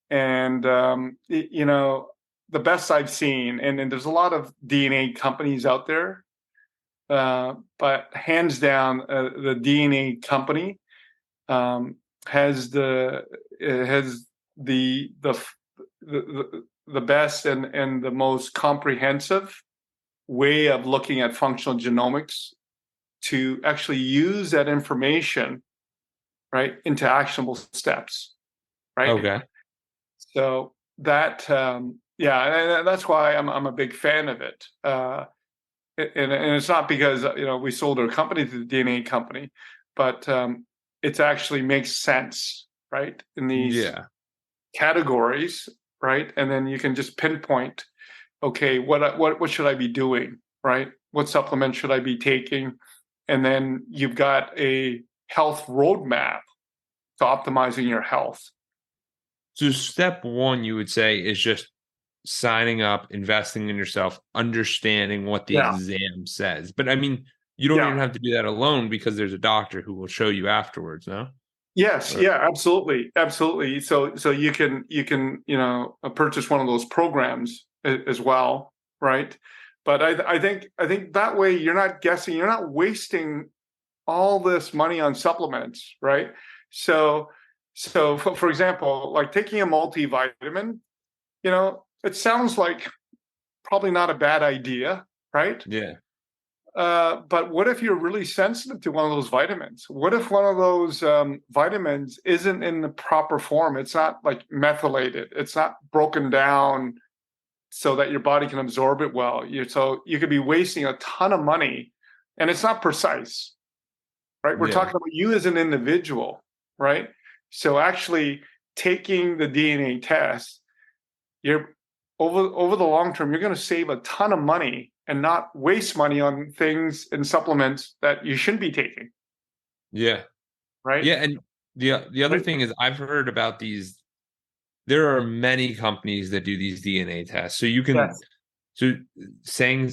Speaker 2: And, the best I've seen, and there's a lot of DNA companies out there, but hands down, the DNA company um, has has the best and the most comprehensive way of looking at functional genomics to actually use that information, right, into actionable steps, right?
Speaker 1: Okay.
Speaker 2: So that yeah, and that's why I'm a big fan of it. And it's not because we sold our company to the DNA company, but it actually makes sense, right, in these
Speaker 1: Yeah.
Speaker 2: categories, right? And then you can just pinpoint, okay, what should I be doing, right? What supplement should I be taking? And then you've got a health roadmap to optimizing your health.
Speaker 1: So step one, you would say, is just signing up, investing in yourself, understanding what the
Speaker 2: Yeah.
Speaker 1: exam says. But I mean, you don't even
Speaker 2: Yeah.
Speaker 1: have to do that alone because there's a doctor who will show you afterwards, no?
Speaker 2: Yes,
Speaker 1: Or
Speaker 2: yeah, absolutely, absolutely. So you can purchase one of those programs as well, right? But I think that way you're not guessing, you're not wasting all this money on supplements, right? So for example, like taking a multivitamin, it sounds like probably not a bad idea, right?
Speaker 1: yeah,
Speaker 2: But what if you're really sensitive to one of those vitamins? What if one of those vitamins isn't in the proper form? It's not like methylated. It's not broken down so that your body can absorb it well. So you could be wasting a ton of money, and it's not precise, right? We're
Speaker 1: yeah,
Speaker 2: talking about you as an individual, right? So actually taking the DNA test, you're over the long term, you're going to save a ton of money and not waste money on things and supplements that you shouldn't be taking,
Speaker 1: yeah,
Speaker 2: right?
Speaker 1: yeah. And the other
Speaker 2: Right.
Speaker 1: thing is I've heard about these. There are many companies that do these DNA tests. So you can
Speaker 2: Yes.
Speaker 1: so saying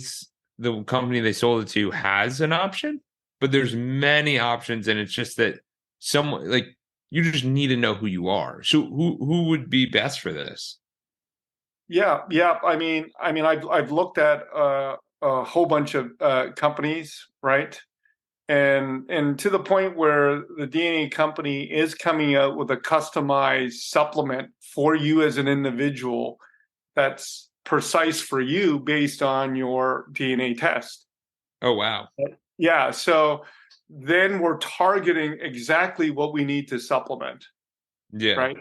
Speaker 1: the company they sold it to has an option, but there's many options, and it's just that someone like you just need to know who you are. So who would be best for this?
Speaker 2: Yeah. Yeah. I mean, I've looked at a whole bunch of companies, right? And to the point where the DNA company is coming out with a customized supplement for you as an individual that's precise for you based on your DNA test.
Speaker 1: Oh wow.
Speaker 2: Yeah, so then we're targeting exactly what we need to supplement,
Speaker 1: Yeah.
Speaker 2: right?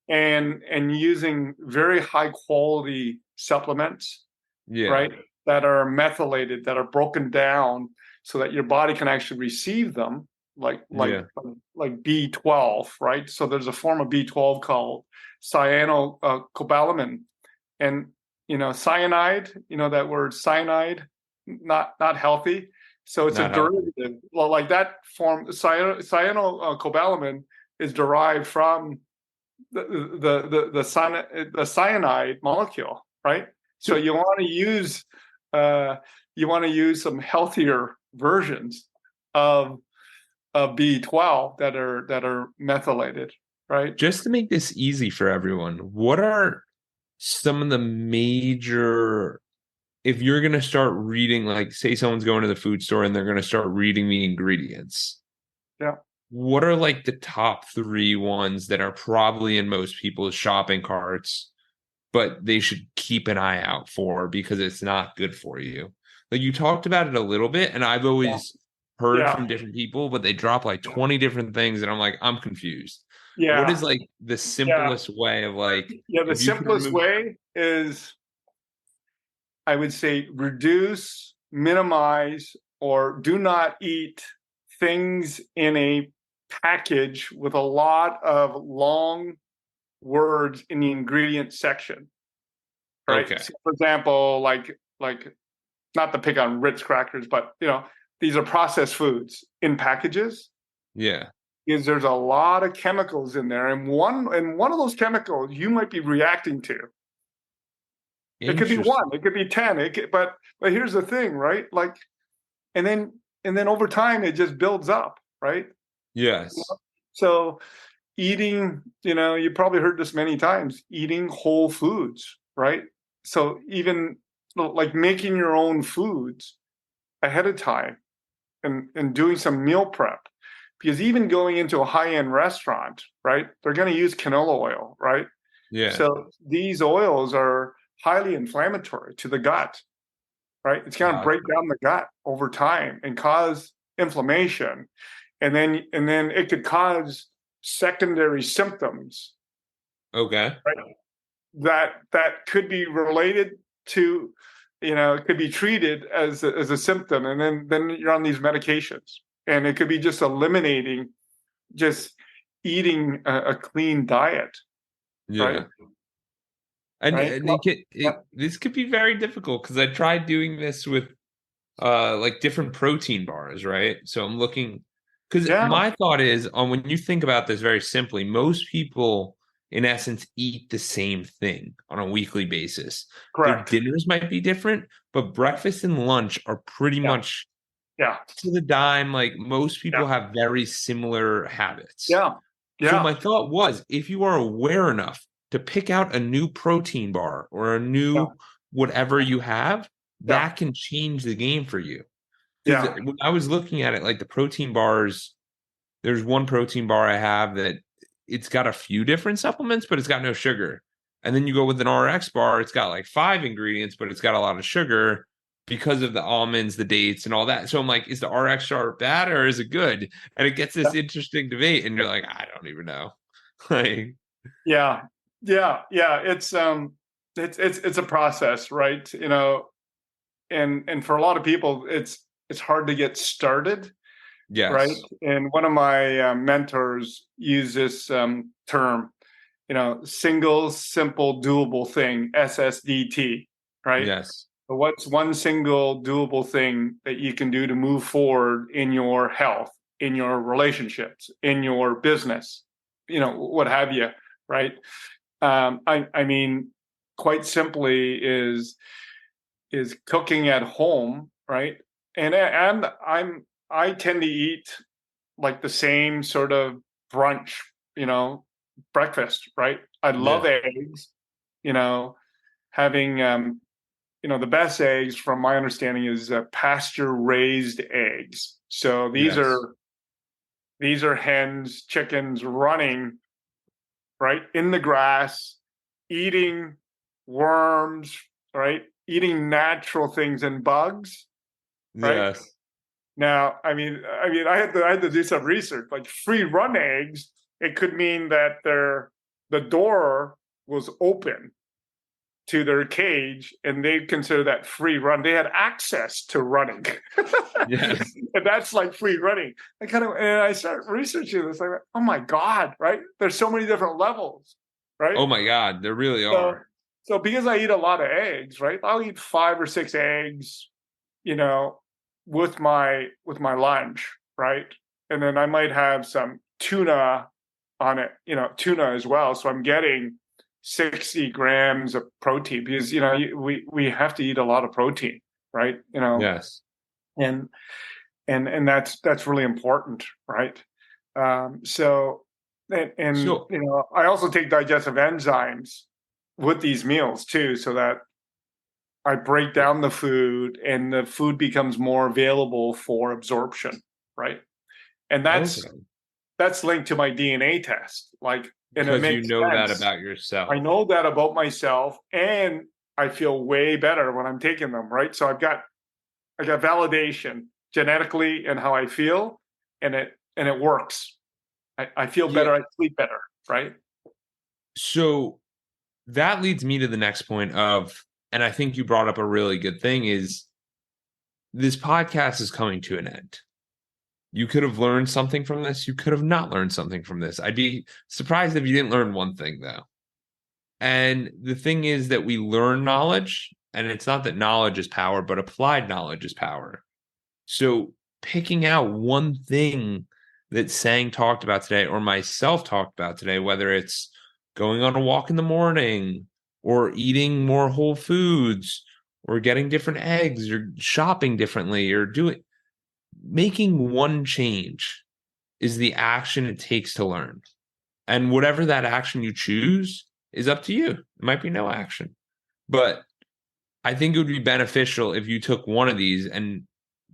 Speaker 2: And using very high quality supplements,
Speaker 1: Yeah.
Speaker 2: right? That are methylated, that are broken down so that your body can actually receive them, like like
Speaker 1: Yeah.
Speaker 2: like B12, right? So there's a form of B12 called cyanocobalamin, and cyanide, that word cyanide, not healthy. So it's a
Speaker 1: Not healthy.
Speaker 2: derivative. Well, like that form, cyanocobalamin is derived from the cyanide molecule, right? So
Speaker 1: So
Speaker 2: you want to use some healthier versions of B12 that are methylated, right?
Speaker 1: just to make this easy for everyone, what are some of the major, if you're going to start reading, like say someone's going to the food store and they're going to start reading the ingredients,
Speaker 2: Yeah.
Speaker 1: what are like the top three ones that are probably in most people's shopping carts, but they should keep an eye out for because it's not good for you? Like you talked about it a little bit, and I've
Speaker 2: Yeah.
Speaker 1: always heard
Speaker 2: Yeah.
Speaker 1: from different people, but they drop like 20 different things, and I'm like, I'm confused. What is
Speaker 2: Yeah.
Speaker 1: like the
Speaker 2: Yeah.
Speaker 1: simplest way of like,
Speaker 2: Yeah. The
Speaker 1: if you could
Speaker 2: simplest
Speaker 1: remove,
Speaker 2: way is, I would say, reduce, minimize, or do not eat things in a package with a lot of long words in the ingredient section, right?
Speaker 1: okay,
Speaker 2: So for example, like not to pick on Ritz crackers, but these are processed foods in packages.
Speaker 1: yeah,
Speaker 2: Is there's a lot of chemicals in there, and one of those chemicals you might be reacting to. It could be
Speaker 1: interesting,
Speaker 2: one, it could be 10. But here's the thing, right? Like, and then over time it just builds up, right?
Speaker 1: yes,
Speaker 2: So eating, you probably heard this many times, eating whole foods, right? So even like making your own foods ahead of time and doing some meal prep. Because even going into a high-end restaurant, right, they're going to use canola oil, right?
Speaker 1: yeah,
Speaker 2: So these oils are highly inflammatory to the gut, right? It's going to break
Speaker 1: gotcha.
Speaker 2: down the gut over time and cause inflammation. And then it could cause secondary symptoms,
Speaker 1: Okay,
Speaker 2: right? That could be related to, it could be treated as a symptom, and then you're on these medications, and it could be just eliminating, just eating a clean diet, right?
Speaker 1: yeah. And,
Speaker 2: Right.
Speaker 1: and
Speaker 2: Well, yeah.
Speaker 1: this could be very difficult because I tried doing this with like different protein bars, right? So I'm looking because
Speaker 2: Yeah.
Speaker 1: my thought is on when you think about this very simply, most people in essence eat the same thing on a weekly basis. Their
Speaker 2: Correct.
Speaker 1: dinners might be different, but breakfast and lunch are pretty
Speaker 2: Yeah.
Speaker 1: much
Speaker 2: Yeah.
Speaker 1: to the dime. Like most
Speaker 2: Yeah.
Speaker 1: people have very similar habits.
Speaker 2: Yeah.
Speaker 1: So
Speaker 2: Yeah.
Speaker 1: my thought was if you are aware enough to pick out a new protein bar or a
Speaker 2: Yeah.
Speaker 1: new whatever you have,
Speaker 2: Yeah.
Speaker 1: that can change the game for you. Because
Speaker 2: Yeah.
Speaker 1: when I was looking at it, like the protein bars, there's one protein bar I have that it's got a few different supplements, but it's got no sugar. And then you go with an RX bar, it's got like five ingredients, but it's got a lot of sugar because of the almonds, the dates, and all that. So I'm like, is the RX bar bad or is it good? And it gets this interesting debate, and you're like, I don't even know. Like,
Speaker 2: Yeah. Yeah. Yeah. It's a process, right? And for a lot of people, it's hard to get started, right?
Speaker 1: yes,
Speaker 2: And one of my mentors used this term, single, simple, doable thing, SSDT, right?
Speaker 1: yes,
Speaker 2: So what's one single doable thing that you can do to move forward in your health, in your relationships, in your business, what have you, right? I mean, quite simply is cooking at home, right? And I tend to eat like the same sort of brunch, you know, breakfast, right? I
Speaker 1: yeah,
Speaker 2: love eggs, you know, having the best eggs from my understanding is pasture raised eggs. So
Speaker 1: yes,
Speaker 2: these are hens, chickens running right in the grass, eating worms, right? Eating natural things and bugs, right?
Speaker 1: yes,
Speaker 2: Now, I had to do some research. Like free run eggs, it could mean that the door was open to their cage and they consider that free run. They had access to running.
Speaker 1: yes.
Speaker 2: And that's like free running. And I started researching this, like, oh my God, right? There's so many different levels, right?
Speaker 1: Oh my God, there really
Speaker 2: So
Speaker 1: are.
Speaker 2: so because I eat a lot of eggs, right? I'll eat 5 or 6 eggs, you know, with my lunch, right? And then I might have some tuna on it, tuna as well. So I'm getting 60 grams of protein because we have to eat a lot of protein, right?
Speaker 1: Yes.
Speaker 2: And that's really important, right? So and
Speaker 1: So
Speaker 2: I also take digestive enzymes with these meals too, so that I break down the food and the food becomes more available for absorption, right? And that's
Speaker 1: okay,
Speaker 2: that's linked to my DNA test. Like, and it
Speaker 1: because you
Speaker 2: makes
Speaker 1: know that
Speaker 2: sense.
Speaker 1: about
Speaker 2: I
Speaker 1: yourself.
Speaker 2: know that about myself, and I feel way better when I'm taking them, right? So I got validation genetically and how I feel, and it works. I feel
Speaker 1: Yeah.
Speaker 2: better, I sleep better, right?
Speaker 1: So that leads me to the next point of, and I think you brought up a really good thing, is this podcast is coming to an end. You could have learned something from this. You could have not learned something from this. I'd be surprised if you didn't learn one thing, though. And the thing is that we learn knowledge, and it's not that knowledge is power, but applied knowledge is power. So picking out one thing that Sang talked about today or myself talked about today, whether it's going on a walk in the morning or eating more whole foods or getting different eggs or shopping differently or making one change is the action it takes to learn. And whatever that action you choose is up to you. It might be no action. But I think it would be beneficial if you took one of these, and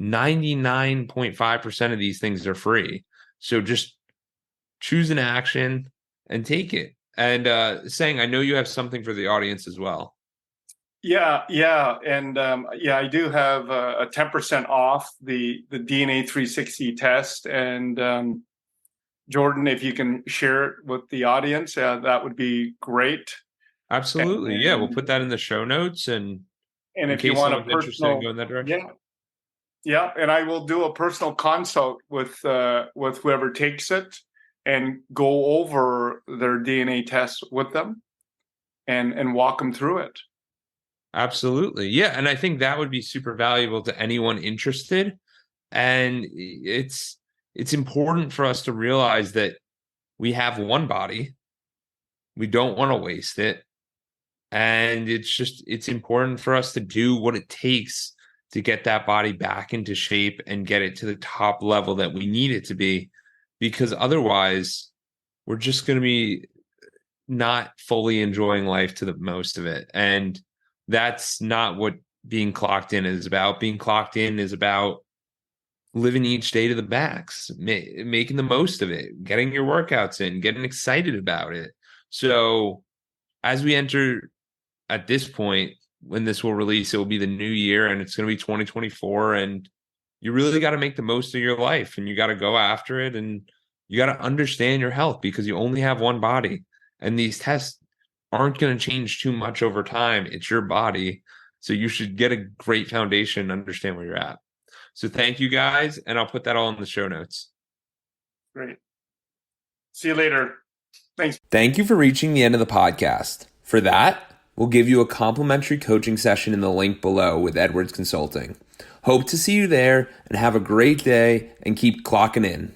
Speaker 1: 99.5% of these things are free. So just choose an action and take it. And Saying, I know you have something for the audience as well.
Speaker 2: Yeah, and I do have a 10% off the DNA 360 test, and Jordan, if you can share it with the audience, that would be great.
Speaker 1: Absolutely. Yeah, we'll
Speaker 2: And
Speaker 1: put that in the show notes, and
Speaker 2: and
Speaker 1: in
Speaker 2: if you
Speaker 1: case
Speaker 2: want a
Speaker 1: someone's interested in
Speaker 2: personal,
Speaker 1: going that direction.
Speaker 2: yeah, yeah, and I will do a personal consult with whoever takes it and go over their DNA test with them and walk them through it.
Speaker 1: Absolutely. Yeah. And I think that would be super valuable to anyone interested. And it's important for us to realize that we have one body. We don't want to waste it. And it's important for us to do what it takes to get that body back into shape and get it to the top level that we need it to be. Because otherwise, we're just going to be not fully enjoying life to the most of it. And that's not what being clocked in is about. Being clocked in is about living each day to the max, making the most of it, getting your workouts in, getting excited about it. So as we enter at this point, when this will release, it will be the new year and it's going to be 2024. And you really got to make the most of your life and you got to go after it. And you got to understand your health because you only have one body. And these tests aren't going to change too much over time. It's your body. So you should get a great foundation and understand where you're at. So thank you guys. And I'll put that all in the show notes.
Speaker 2: Great. See you later. Thanks.
Speaker 1: Thank you for reaching the end of the podcast. For that, we'll give you a complimentary coaching session in the link below with Edwards Consulting. Hope to see you there and have a great day and keep clocking in.